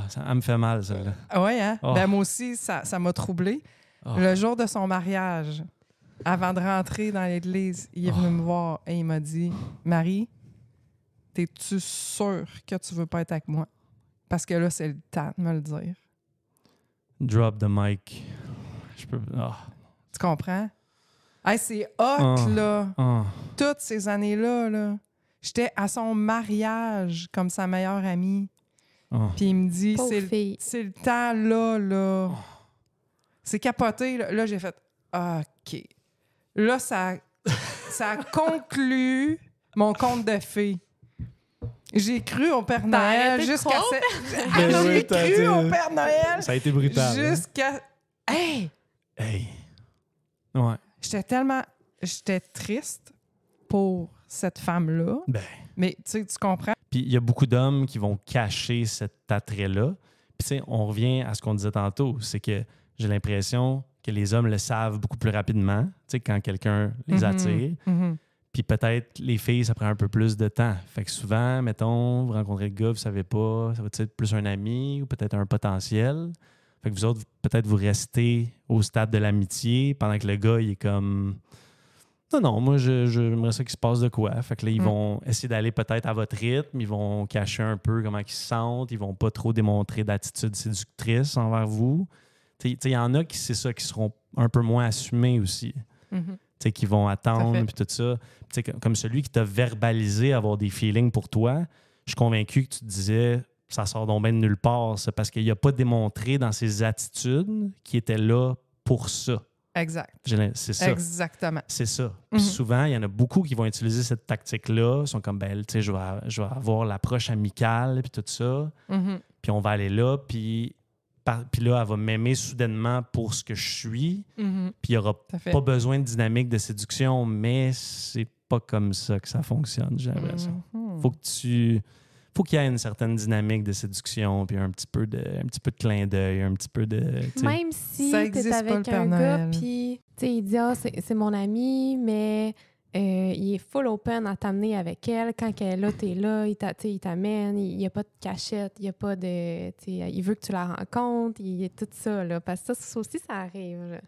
Ça me fait mal, ça. Là. Oui, hein? Oh. Ben, moi aussi, ça m'a troublée. Oh. Le jour de son mariage, avant de rentrer dans l'église, il est venu me voir et il m'a dit, Marie, t'es-tu sûre que tu veux pas être avec moi? Parce que là, c'est le temps de me le dire. Drop the mic. Je peux. Tu comprends? Hey, c'est hot, Oh. là. Toutes ces années-là, là. J'étais à son mariage comme sa meilleure amie. Puis il me dit, Pauvre fille. c'est le temps, là. C'est capoté. Là, j'ai fait, OK. Là, ça a conclu mon conte de fées. J'ai cru au Père Noël arrêté de jusqu'à... Ben J'ai oui, t'as cru dit- au Père Noël Ça a été brutal. hein? jusqu'à... Hey! Hey. Ouais. J'étais triste pour cette femme-là. Ben. Mais tu comprends? Puis il y a beaucoup d'hommes qui vont cacher cet attrait-là. Puis tu sais, on revient à ce qu'on disait tantôt, c'est que j'ai l'impression que les hommes le savent beaucoup plus rapidement, tu sais, quand quelqu'un les attire. Mhm. Puis peut-être les filles, ça prend un peu plus de temps. Fait que souvent, mettons, vous rencontrez le gars, vous savez pas, ça va être plus un ami ou peut-être un potentiel. Fait que vous autres, peut-être vous restez au stade de l'amitié pendant que le gars, il est comme... Non, moi, j'aimerais ça qu'il se passe de quoi. Fait que là, ils vont essayer d'aller peut-être à votre rythme, ils vont cacher un peu comment ils se sentent, ils vont pas trop démontrer d'attitude séductrice envers vous. Il y en a qui, c'est ça, qui seront un peu moins assumés aussi. Qui vont attendre, puis tout ça. Comme celui qui t'a verbalisé avoir des feelings pour toi, je suis convaincu que tu te disais, ça sort donc bien de nulle part. C'est parce qu'il n'a pas démontré dans ses attitudes qu'il était là pour ça. Exact. C'est ça. Exactement. C'est ça. Puis souvent, il y en a beaucoup qui vont utiliser cette tactique-là. Ils sont comme, ben, tu sais, je vais avoir l'approche amicale, puis tout ça. Puis on va aller là, puis là, elle va m'aimer soudainement pour ce que je suis. Puis il n'y aura pas besoin de dynamique de séduction, mais c'est pas comme ça que ça fonctionne, j'ai l'impression. Faut qu'il y ait une certaine dynamique de séduction, puis un petit peu de clin d'œil, un petit peu de... Même si tu es avec un gars, puis il dit « Ah, c'est mon ami, mais il est full open à t'amener avec elle. Quand elle est là, t'es là, il t'amène, il n'y a pas de cachette, il n'y a pas de... Il veut que tu la rencontres, il y a tout ça, là. Parce que ça aussi, ça arrive, là.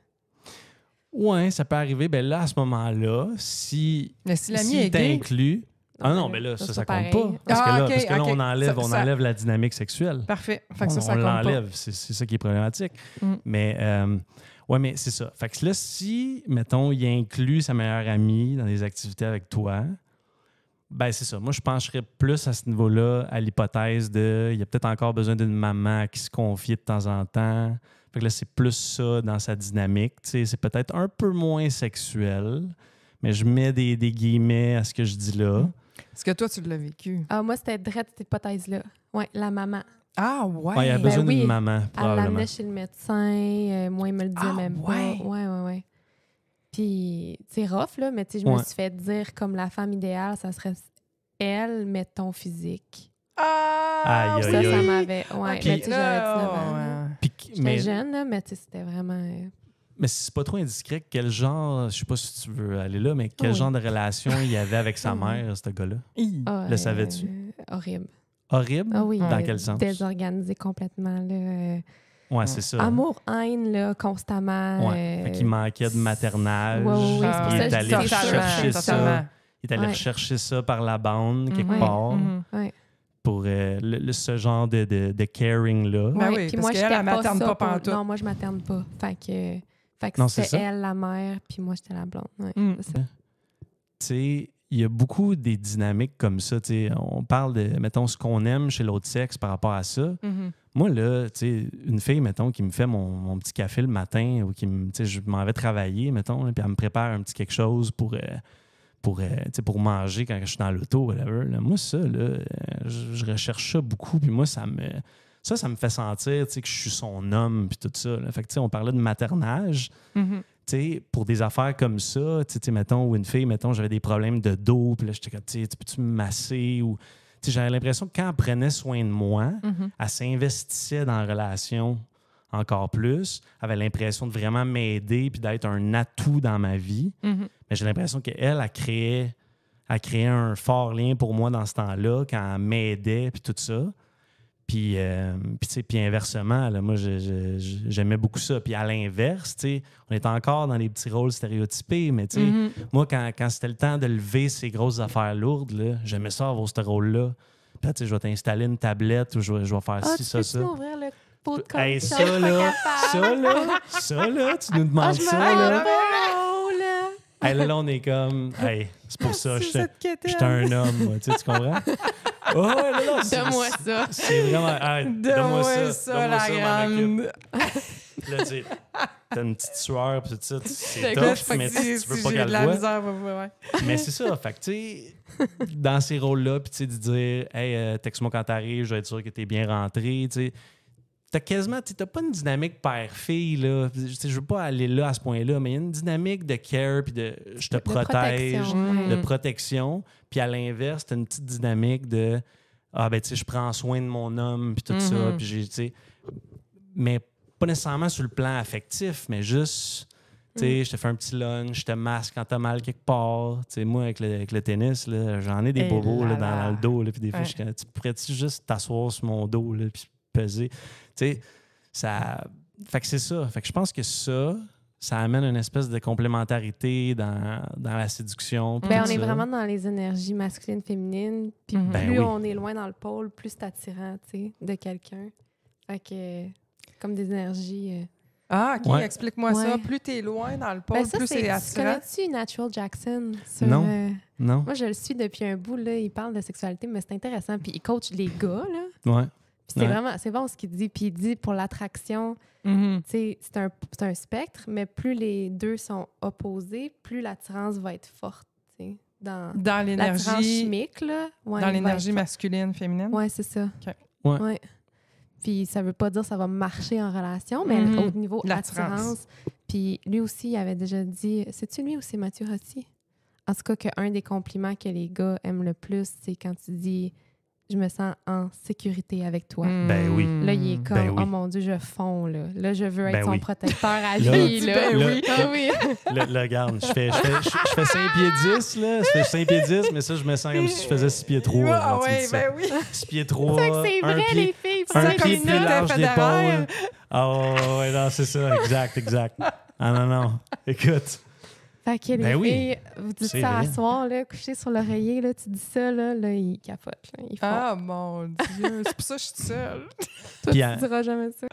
Ouais, ça peut arriver. Ben là, à ce moment-là, si l'ami est gay, t'inclut... Ah non, mais là, ça compte pas. Parce que là, on enlève la dynamique sexuelle. Parfait. Fait que on compte l'enlève. pas. C'est ça qui est problématique. Mais, mais c'est ça. Fait que là, si, mettons, il inclut sa meilleure amie dans des activités avec toi, ben c'est ça. Moi, je pencherais plus à ce niveau-là à l'hypothèse de il y a peut-être encore besoin d'une maman qui se confie de temps en temps. Fait que là, c'est plus ça dans sa dynamique. C'est peut-être un peu moins sexuel, mais je mets des guillemets à ce que je dis là. Est-ce que toi, tu l'as vécu? Ah, moi, c'était direct cette hypothèse-là. Oui, la maman. Ah, ouais! Ouais, il y a besoin d'une maman, probablement. Elle l'amenait chez le médecin. Moi, il me le disait même pas. Ouais. Puis, c'est rough, là, mais je me suis fait dire comme la femme idéale, ça serait elle, mais ton physique. Ah! Ça m'avait... Ouais, puis, mais tu sais, j'avais 19 ans. J'étais jeune, là, mais c'était vraiment... Mais si c'est pas trop indiscret, quel genre, je sais pas si tu veux aller là, mais quel genre de relation il y avait avec sa mère, ce gars-là? Le savais-tu? Horrible. Horrible? Ah oui. Dans quel sens? Désorganisé complètement, là. Ouais, c'est ça. Amour-haine, là, constamment. Fait qu'il manquait de maternage. Oui, c'est pour il ça est que allé je rechercher ça. Il est allé Ouais. rechercher ça par la bande, quelque part, pour ce genre de caring-là. Ben oui, puis parce moi, qu'elle, elle materne pas pantoute. Non, moi, je materne pas. Fait que Non, c'était elle, la mère, puis moi, j'étais la blonde. Ouais, c'est ça. Tu sais, il y a beaucoup des dynamiques comme ça. Tu sais, on parle de, mettons, ce qu'on aime chez l'autre sexe par rapport à ça. Moi, là, tu sais, une fille, mettons, qui me fait mon petit café le matin ou qui me, tu sais, je m'en vais travailler, mettons, là, puis elle me prépare un petit quelque chose pour manger quand je suis dans l'auto, whatever. Là, moi, ça, là, je recherche ça beaucoup, puis moi, ça me fait sentir, tu sais, que je suis son homme, puis tout ça. Là. Fait que, tu sais, on parlait de maternage. Tu sais, pour des affaires comme ça, tu sais, mettons, ou une fille, mettons, j'avais des problèmes de dos, puis là, j'étais comme, tu sais, peux-tu me masser? Ou, tu sais, j'avais l'impression que quand elle prenait soin de moi, elle s'investissait dans la relation encore plus, avait l'impression de vraiment m'aider puis d'être un atout dans ma vie. Mais j'ai l'impression qu'elle a créé un fort lien pour moi dans ce temps-là, quand elle m'aidait puis tout ça. Puis inversement, là, moi, j'aimais beaucoup ça. Puis à l'inverse, on est encore dans les petits rôles stéréotypés, mais moi, quand c'était le temps de lever ces grosses affaires lourdes, là, j'aimais ça avoir ce rôle-là. Puis je vais t'installer une tablette ou je vais faire ci, ça, ça. Ouvrir le pot de Hey, ça, là, tu nous demandes ça, là. Hey, là, on est comme... Hey, c'est pour ça, je suis un homme, moi, tu comprends? Oh, ouais, là, donne-moi ça. C'est vraiment... Hey, donne-moi ça, la grande. Là, tu sais, t'as une petite sueur, puis tout ça, c'est Là, tough, mais tu veux pas j'ai qu'elle de le la voie. misère, Mais c'est ça, fait que, tu sais, dans ces rôles-là, puis tu sais, de dire, hey, texte-moi quand t'arrives, je vais être sûr que t'es bien rentré, tu sais. T'as quasiment, t'as pas une dynamique père-fille, là. Je veux pas aller là à ce point-là, mais il y a une dynamique de care, puis de je te protège, de protection. Puis à l'inverse, t'as une petite dynamique de ah, ben, tu sais, je prends soin de mon homme, puis tout ça. Puis j'ai, tu sais, mais pas nécessairement sur le plan affectif, mais juste, tu sais, je te fais un petit lunch, je te masse quand t'as mal quelque part. Tu sais, moi, avec le tennis, là, j'en ai des bobos là, dans le dos, là, puis des fois, tu pourrais-tu juste t'asseoir sur mon dos, là, puis peser. Tu sais, fait que c'est ça. Fait que je pense que ça amène une espèce de complémentarité dans la séduction. puis Ben, tout on est ça. vraiment dans les énergies masculines, féminines. Puis Mhm. Ben plus oui. on est loin dans le pôle, plus c'est attirant, tu sais, de quelqu'un. Fait que, comme des énergies. Ah, OK, Ouais. explique-moi ça. Ouais. Plus t'es loin dans le pôle, Ben, ça, plus c'est tu attirant. connais-tu Natural Jackson? Sur, Non. Non? moi, je le suis depuis un bout, là. Il parle de sexualité, mais c'est intéressant. Puis il coach les gars, là. Ouais. Puis c'est vraiment, c'est bon ce qu'il dit. Puis il dit pour l'attraction, Mhm. tu sais, c'est un spectre, mais plus les deux sont opposés, plus l'attirance va être forte, tu sais. Dans Dans l'attirance l'énergie, chimique, là. Ouais, dans va l'énergie être forte. masculine, féminine. Ouais, c'est ça. OK. Ouais. Ouais. Puis ça veut pas dire que ça va marcher en relation, mais Mhm. au niveau L'attirance. attirance. Puis lui aussi, il avait déjà dit, c'est-tu lui ou c'est Mathieu Rossi? En tout cas, qu'un des compliments que les gars aiment le plus, c'est quand tu dis « je me sens en sécurité avec toi Ben oui. Là, il est comme Ben oui. oh mon Dieu, je fonds, là. Là, je veux être Ben son oui. protecteur à Là, vie, là. ben oui. Ah oui. Là, regarde, je fais 5 pieds 10, là. Je fais 5 pieds 10, mais ça, je me sens comme si je faisais 6 pieds 3. Ah oui, ben oui. 6 pieds 3. C'est que c'est vrai, les filles. un c'est pied comme plus ça. large fédéral. d'épaule. Ah ouais, non, c'est ça. Exact. Ah non. Écoute. Fait que les Ben oui. filles, vous dites C'est ça à vrai. soir, là, couché sur l'oreiller, là, tu dis ça, là, ils capotent, là. Ils font. Ah, mon Dieu. C'est pour ça que je suis seule. Toi, Puis, tu diras jamais ça.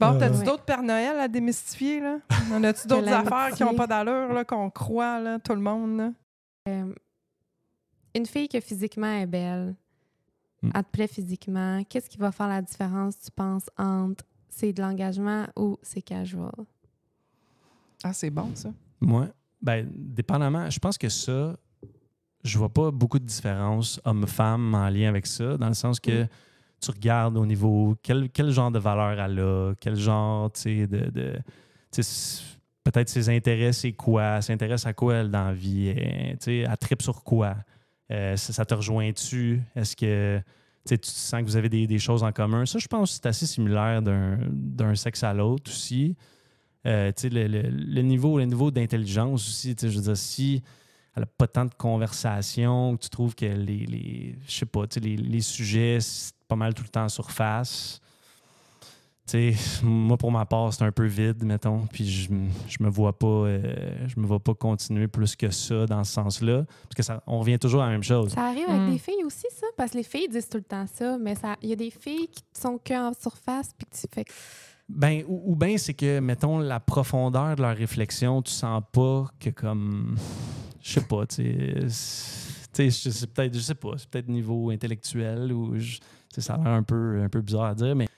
Bon, t'as-tu Ouais. d'autres Père Noël à démystifier, là? En as-tu d'autres Quelle affaires qui n'ont amitié. pas d'allure, là, qu'on croit, là, tout le monde, là? Une fille que physiquement est belle, Mm. elle te plaît physiquement, qu'est-ce qui va faire la différence, tu penses, entre c'est de l'engagement ou c'est casual? Ah, c'est bon, ça. Moi, ben, dépendamment, je pense que ça, je vois pas beaucoup de différence homme-femme en lien avec ça, dans le sens que tu regardes au niveau quel genre de valeur elle a, quel genre, tu sais, tu sais, peut-être ses intérêts, c'est quoi, elle s'intéresse à quoi elle dans la vie, tu sais, elle tripe sur quoi, ça te rejoint-tu, est-ce que tu sais, tu sens que vous avez des choses en commun. Ça, je pense que c'est assez similaire d'un sexe à l'autre aussi. Tu sais, le niveau d'intelligence aussi, tu sais, je veux dire, si elle n'a pas tant de conversation, que tu trouves que je sais pas, tu sais, les sujets, c'est pas mal tout le temps en surface. Tu sais, moi, pour ma part, c'est un peu vide, mettons, puis je me vois pas continuer plus que ça dans ce sens-là, parce que on revient toujours à la même chose. Ça arrive avec des filles aussi, ça? Parce que les filles disent tout le temps ça, mais il y a des filles qui sont qu'en surface, puis que tu fais... Ben, ou bien c'est que, mettons, la profondeur de leur réflexion, tu sens pas que comme... Je sais pas, tu sais, c'est peut-être, je sais pas, c'est peut-être niveau intellectuel ou... tu sais, ça a l'air un peu bizarre à dire, mais...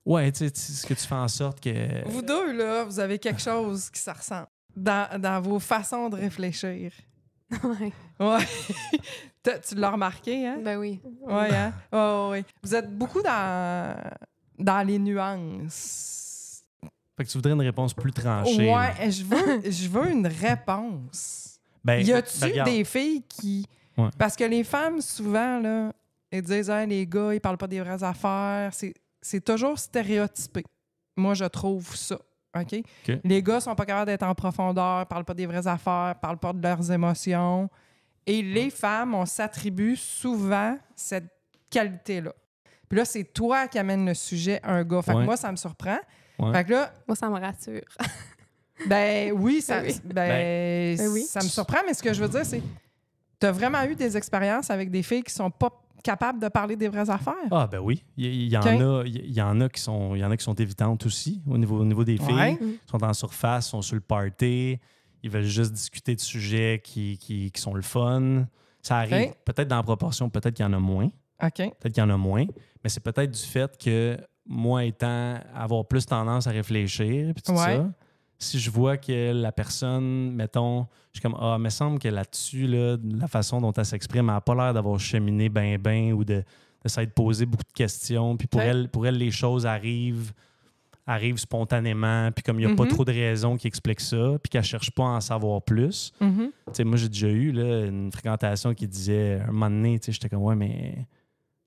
Ouais, tu sais, ce que tu fais en sorte que... Vous deux, là, vous avez quelque chose qui se ressemble dans vos façons de réfléchir. Ouais. Ouais. Tu l'as remarqué, hein? Ben oui. Oui, hein? Oh, oui. Vous êtes beaucoup dans les nuances. Fait que tu voudrais une réponse plus tranchée. Ouais, je veux une réponse. Ben, Y a-tu regarde. des filles qui... Ouais. Parce que les femmes, souvent, là, elles disent « les gars, ils parlent pas des vraies affaires. » C'est toujours stéréotypé. Moi, je trouve ça. OK? OK. Les gars sont pas capables d'être en profondeur, parlent pas des vraies affaires, parlent pas de leurs émotions. Et les femmes, on s'attribue souvent cette qualité-là. Puis là, c'est toi qui amènes le sujet à un gars. Fait que Ouais. moi, ça me surprend. Ouais. Fait que là, Moi, ça me rassure. ben oui, ça, Ben oui. ben, oui. ça me surprend, mais ce que je veux dire, c'est tu as vraiment eu des expériences avec des filles qui sont pas capables de parler des vraies affaires? Ah ben oui, il y en a qui sont évitantes aussi au niveau des filles. Ouais. Ils sont en surface, sont sur le party, ils veulent juste discuter de sujets qui sont le fun. Ça arrive, Ok. peut-être dans la proportion, peut-être qu'il y en a moins. OK. Peut-être qu'il y en a moins, mais c'est peut-être du fait que moi avoir plus tendance à réfléchir puis tout Ouais. ça, si je vois que la personne, mettons, je suis comme il me semble que là-dessus, là, la façon dont elle s'exprime, elle n'a pas l'air d'avoir cheminé ben ou de s'être posé beaucoup de questions. Puis pour Ok. elle, les choses arrivent spontanément, puis comme il n'y a pas Mhm. trop de raisons qui expliquent ça, puis qu'elle ne cherche pas à en savoir plus. Mhm. Tu sais, moi, j'ai déjà eu là, une fréquentation qui disait, un moment donné, tu sais, j'étais comme, ouais, mais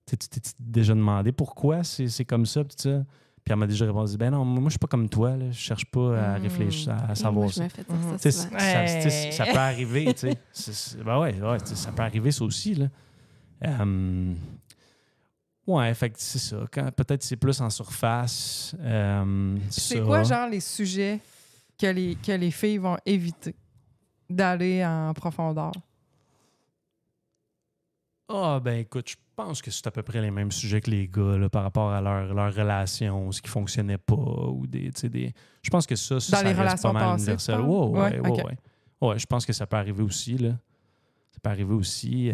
tu t'es déjà demandé pourquoi c'est comme ça, puis tout ça. Puis elle m'a déjà répondu, ben non, moi, je suis pas comme toi, là. Je cherche pas à réfléchir, à Moi, savoir je ça. me fais dire Mhm. ça Tu sais, souvent. ça peut arriver, tu sais. Ben ouais, tu sais, ça peut arriver, ça aussi, là. Ouais, fait que c'est ça. Peut-être c'est plus en surface. C'est ça. quoi, genre, les sujets que les filles vont éviter d'aller en profondeur? Ah, ben écoute, je pense que c'est à peu près les mêmes sujets que les gars là, par rapport à leur relation, ce qui fonctionnait pas, ou Je pense que ça Dans ça les reste relations pas mal passées, universel. tu parles? Ouais, Ok. ouais. Ouais, je pense que ça peut arriver aussi, là. Ça peut arriver aussi.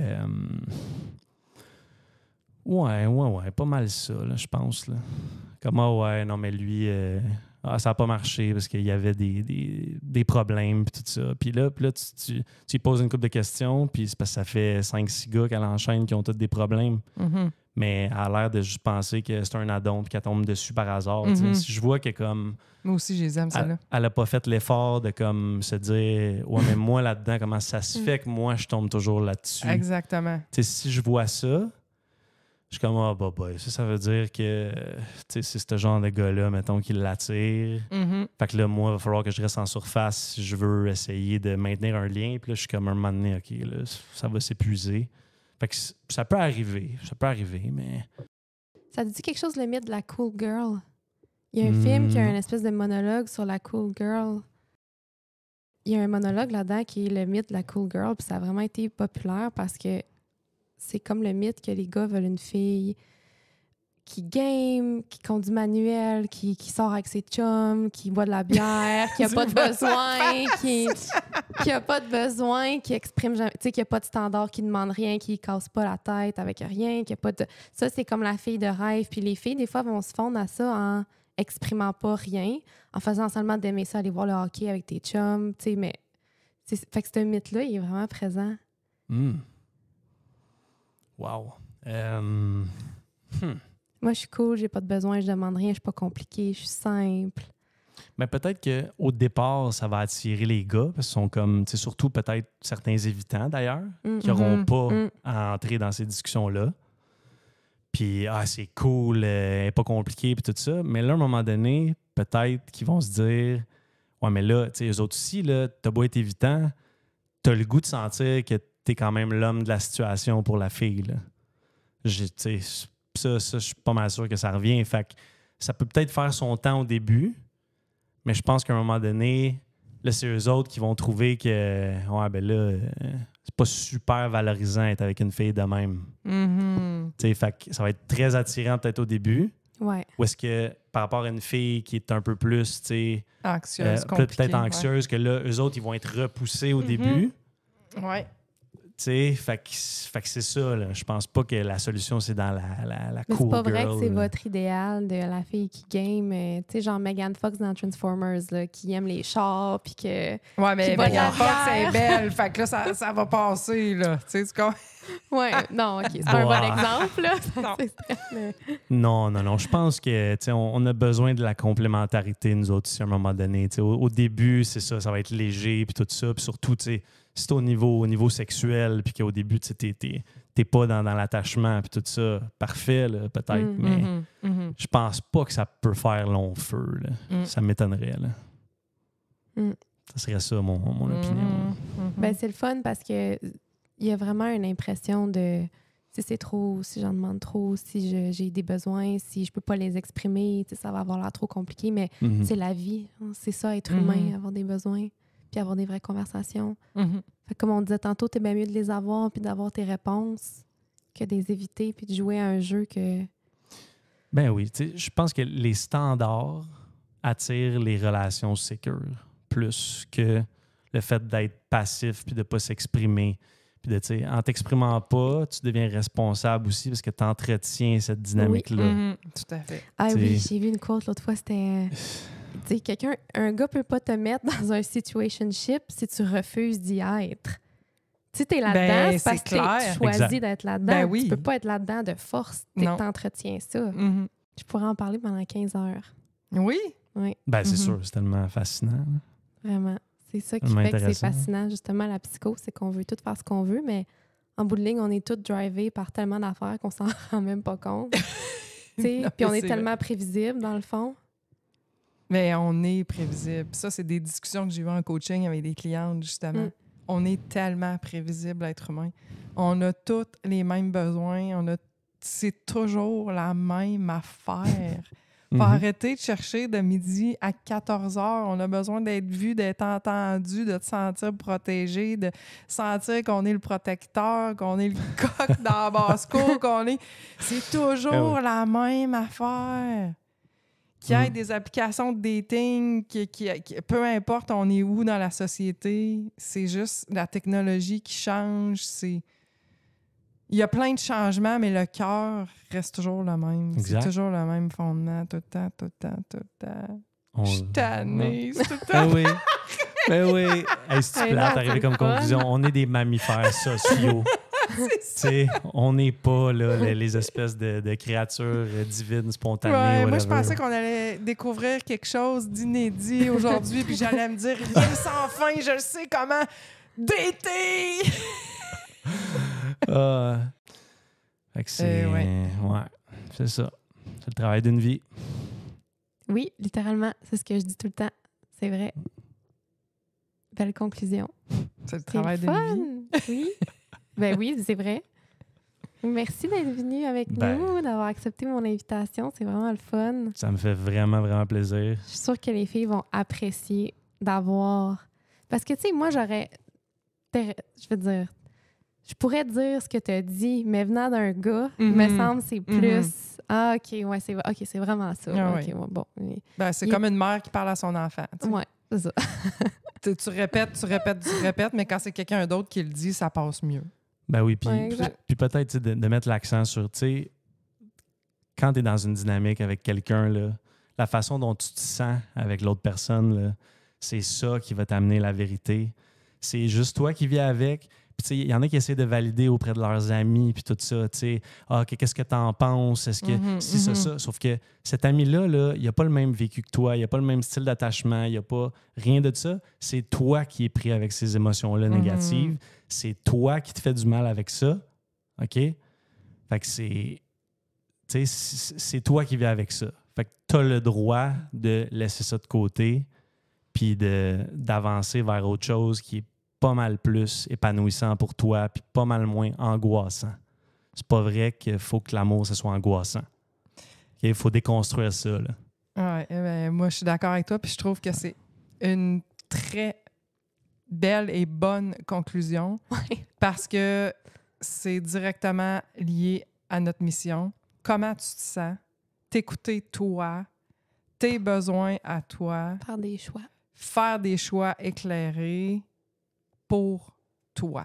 Ouais, pas mal ça, là, je pense, là. Comme, ouais, non, mais lui, ça n'a pas marché parce qu'il y avait des problèmes, puis tout ça. Puis là, tu lui poses une couple de questions, puis c'est parce que ça fait 5-6 gars qu'elle enchaîne qui ont tous des problèmes. Mhm. Mais elle a l'air de juste penser que c'est un addon puis qu'elle tombe dessus par hasard. Tu sais. Mhm. Si je vois que comme Moi aussi, je les aime, celle-là. elle n'a pas fait l'effort de comme se dire ouais, mais moi là-dedans, comment ça se fait que moi je tombe toujours là-dessus? Exactement. Tu sais, si je vois ça, je suis comme ça veut dire que tu sais, c'est ce genre de gars-là, mettons, qui l'attire. Mhm. Fait que là, moi, il va falloir que je reste en surface si je veux essayer de maintenir un lien. Puis là, je suis comme un moment donné, OK, là, ça va s'épuiser. Fait que ça peut arriver, mais... Ça te dit quelque chose, le mythe de la cool girl? Il y a un film qui a une espèce de monologue sur la cool girl. Il y a un monologue là-dedans qui est le mythe de la cool girl, puis ça a vraiment été populaire parce que c'est comme le mythe que les gars veulent une fille qui game, qui conduit manuel, qui sort avec ses chums, qui boit de la bière, qui a pas de besoin, qui a pas de besoin, qui exprime jamais, tu sais, qui a pas de standard, qui demande rien, qui casse pas la tête avec rien, qui a pas de... Ça, c'est comme la fille de rêve. Puis les filles, des fois, vont se fondre à ça en exprimant pas rien, en faisant seulement d'aimer ça, aller voir le hockey avec tes chums, tu sais, mais... Fait que ce mythe-là, il est vraiment présent. Wow. Moi, je suis cool, j'ai pas de besoin, je demande rien, je suis pas compliquée, je suis simple. Mais peut-être qu'au départ, ça va attirer les gars, parce qu'ils sont comme, tu sais, surtout peut-être certains évitants d'ailleurs, qui n'auront pas à entrer dans ces discussions-là. Puis, c'est cool, elle n'est pas compliquée, puis tout ça. Mais là, à un moment donné, peut-être qu'ils vont se dire, ouais, mais là, tu sais, eux autres aussi, là, t'as beau être évitant, t'as le goût de sentir que t'es quand même l'homme de la situation pour la fille, là. Tu sais, ça, je suis pas mal sûr que ça revient. Fait que ça peut peut-être faire son temps au début, mais je pense qu'à un moment donné, là, c'est eux autres qui vont trouver que, ouais, ben là, c'est pas super valorisant d'être avec une fille de même. Mhm. Tu sais, fait que ça va être très attirant peut-être au début. Ouais. Ou est-ce que par rapport à une fille qui est un peu plus, tu sais, Anxieuse, peut-être anxieuse, que là, eux autres, ils vont être repoussés au début. Ouais. Tu sais, fait que c'est ça, là. Je pense pas que la solution, c'est dans la Mais cool c'est pas vrai girl, que c'est là. votre idéal de la fille qui game, tu sais, genre Megan Fox dans Transformers, là, qui aime les chars, puis que... Ouais, mais Qui boit de la Megan Fox, bière. c'est belle. Fait que là, ça va passer, là. Tu sais, tu comprends? Ouais, non, OK, c'est pas un Ouais. bon exemple, là. Non. Mais- Non. Je pense que, tu sais, on a besoin de la complémentarité, nous autres, ici, à un moment donné. Tu sais, au début, c'est ça va être léger, puis tout ça. Puis surtout, tu sais, si c'est au niveau sexuel, puis qu'au début, tu sais, t'es pas dans l'attachement, puis tout ça, parfait, là, peut-être. Mais je pense pas que ça peut faire long feu, là. Ça m'étonnerait, là. Ça serait ça, mon opinion. Ben, c'est le fun parce que il y a vraiment une impression de si c'est trop, si j'en demande trop, si j'ai des besoins, si je peux pas les exprimer, tu sais, ça va avoir l'air trop compliqué, mais Mhm. c'est la vie. Hein, c'est ça, être humain, avoir des besoins, puis avoir des vraies conversations. Fait que comme on disait tantôt, t'es bien mieux de les avoir puis d'avoir tes réponses que de les éviter puis de jouer à un jeu que... Ben oui, tu sais, je pense que les standards attirent les relations sécures plus que le fait d'être passif puis de pas s'exprimer. Puis de, tu sais, en t'exprimant pas, tu deviens responsable aussi parce que tu entretiens cette dynamique-là. Tout à fait. Ah T'sais- oui, j'ai vu une quote l'autre fois, c'était... Tu sais, un gars peut pas te mettre dans un situationship si tu refuses d'y être. Tu sais, t'es là-dedans, Ben, c'est parce c'est que clair. tu choisis Exact. d'être là-dedans. Ben oui. Tu peux pas être là-dedans de force. Non. T'entretiens ça. Je pourrais en parler pendant 15 heures. Oui. Oui, Ben, c'est Mhm. sûr, c'est tellement fascinant. là. vraiment. C'est ça qui Tellement fait que c'est intéressant. fascinant, justement, la psycho, c'est qu'on veut tout faire ce qu'on veut, mais en bout de ligne, on est tous drivés par tellement d'affaires qu'on s'en rend même pas compte. Tu sais, Non, puis on mais est c'est tellement prévisible, dans le fond. Mais on est prévisible. Ça, c'est des discussions que j'ai eues en coaching avec des clientes, justement. On est tellement prévisible, l'être humain. On a tous les mêmes besoins, on a c'est toujours la même affaire. Faut Mhm. arrêter de chercher de midi à 14 heures. On a besoin d'être vu, d'être entendu, de te sentir protégé, de sentir qu'on est le protecteur, qu'on est le coq dans la basse-cour, qu'on est... C'est toujours la même affaire. Qu'il y ait des applications de dating, peu importe on est où dans la société, c'est juste la technologie qui change. Il y a plein de changements, mais le cœur reste toujours le même. Exact. C'est toujours le même fondement, tout le temps, tout le temps, tout le temps. On- Je suis tannée, c'est tout le temps. Ben oui. Ben oui. Hey, c'est Hey, plate, là, arrivé c'est comme le fun. conclusion. On est des mammifères sociaux. Tu sais, on n'est pas là, les espèces de créatures divines, spontanées. Ouais, moi, je whatever. pensais qu'on allait découvrir quelque chose d'inédit aujourd'hui, puis j'allais me dire rien sans fin, je le sais comment dater! Fait que c'est... ouais. Ouais, c'est ça. C'est le travail d'une vie. Oui, littéralement, c'est ce que je dis tout le temps. C'est vrai. Belle conclusion. C'est le C'est travail le d'une fun. vie. Oui. Ben oui, c'est vrai. Merci d'être venu avec nous, d'avoir accepté mon invitation. C'est vraiment le fun. Ça me fait vraiment, vraiment plaisir. Je suis sûre que les filles vont apprécier d'avoir... Parce que, tu sais, moi, je veux dire... Je pourrais dire ce que tu as dit, mais venant d'un gars, il me semble que c'est plus... Ah, OK, ouais, c'est vraiment ça. Ah, OK, ouais. ouais, bon. Ben, c'est comme une mère qui parle à son enfant. Tu sais. Ouais, c'est ça. Tu répètes, mais quand c'est quelqu'un d'autre qui le dit, ça passe mieux. Ben oui, puis Ouais, exact. puis peut-être tu sais, de mettre l'accent sur, tu sais, quand tu es dans une dynamique avec quelqu'un, là, la façon dont tu te sens avec l'autre personne, là, c'est ça qui va t'amener la vérité. C'est juste toi qui vis avec. Puis, tu sais, il y en a qui essaient de valider auprès de leurs amis, puis tout ça, tu sais. Ah, qu'est-ce que t'en penses? Est-ce que c'est ça? Sauf que cet ami-là, là, il n'a pas le même vécu que toi, il n'a pas le même style d'attachement, il n'y a pas rien de ça. C'est toi qui es pris avec ces émotions-là négatives. C'est toi qui te fais du mal avec ça. OK? Fait que c'est... Tu sais, c'est toi qui vis avec ça. Fait que tu as le droit de laisser ça de côté puis d'avancer vers autre chose qui est pas mal plus épanouissant pour toi puis pas mal moins angoissant. C'est pas vrai qu'il faut que l'amour, ce soit angoissant. Il faut déconstruire ça, là. Ouais, ben, moi, je suis d'accord avec toi, puis je trouve que c'est une très belle et bonne conclusion parce que c'est directement lié à notre mission. Comment tu te sens? T'écouter toi, tes besoins à toi, Faire des choix. faire des choix éclairés pour toi.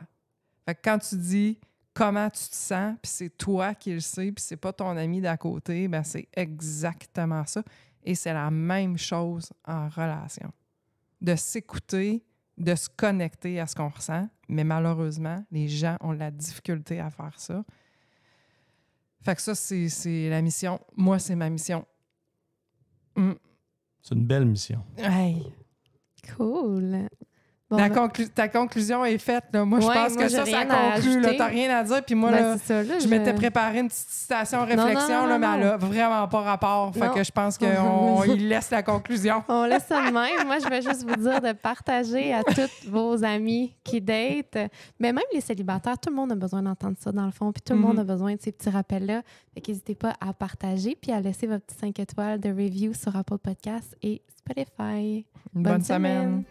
Fait que quand tu dis comment tu te sens, puis c'est toi qui le sais, puis c'est pas ton ami d'à côté, ben c'est exactement ça. Et c'est la même chose en relation. De s'écouter, de se connecter à ce qu'on ressent, mais malheureusement, les gens ont la difficulté à faire ça. Fait que ça, c'est la mission. Moi, c'est ma mission. C'est une belle mission. Hey. Cool. Bon, Ta conclusion est faite. Là. Moi, je Ouais, pense moi, que j'ai ça rien à conclut. ajouter. T'as rien à dire. Puis moi, ben, là, c'est ça, là, je m'étais préparé une petite citation réflexion, non, là, mais non. elle a vraiment pas rapport. Fait Non. que je pense qu'on il laisse la conclusion. On laisse ça de même. Moi, je vais juste vous dire de partager à tous vos amis qui datent. Mais même les célibataires, tout le monde a besoin d'entendre ça dans le fond. Puis tout le monde a besoin de ces petits rappels-là. Fait qu'hésitez pas à partager puis à laisser votre petit 5 étoiles de review sur Apple Podcasts et Spotify. Bonne semaine.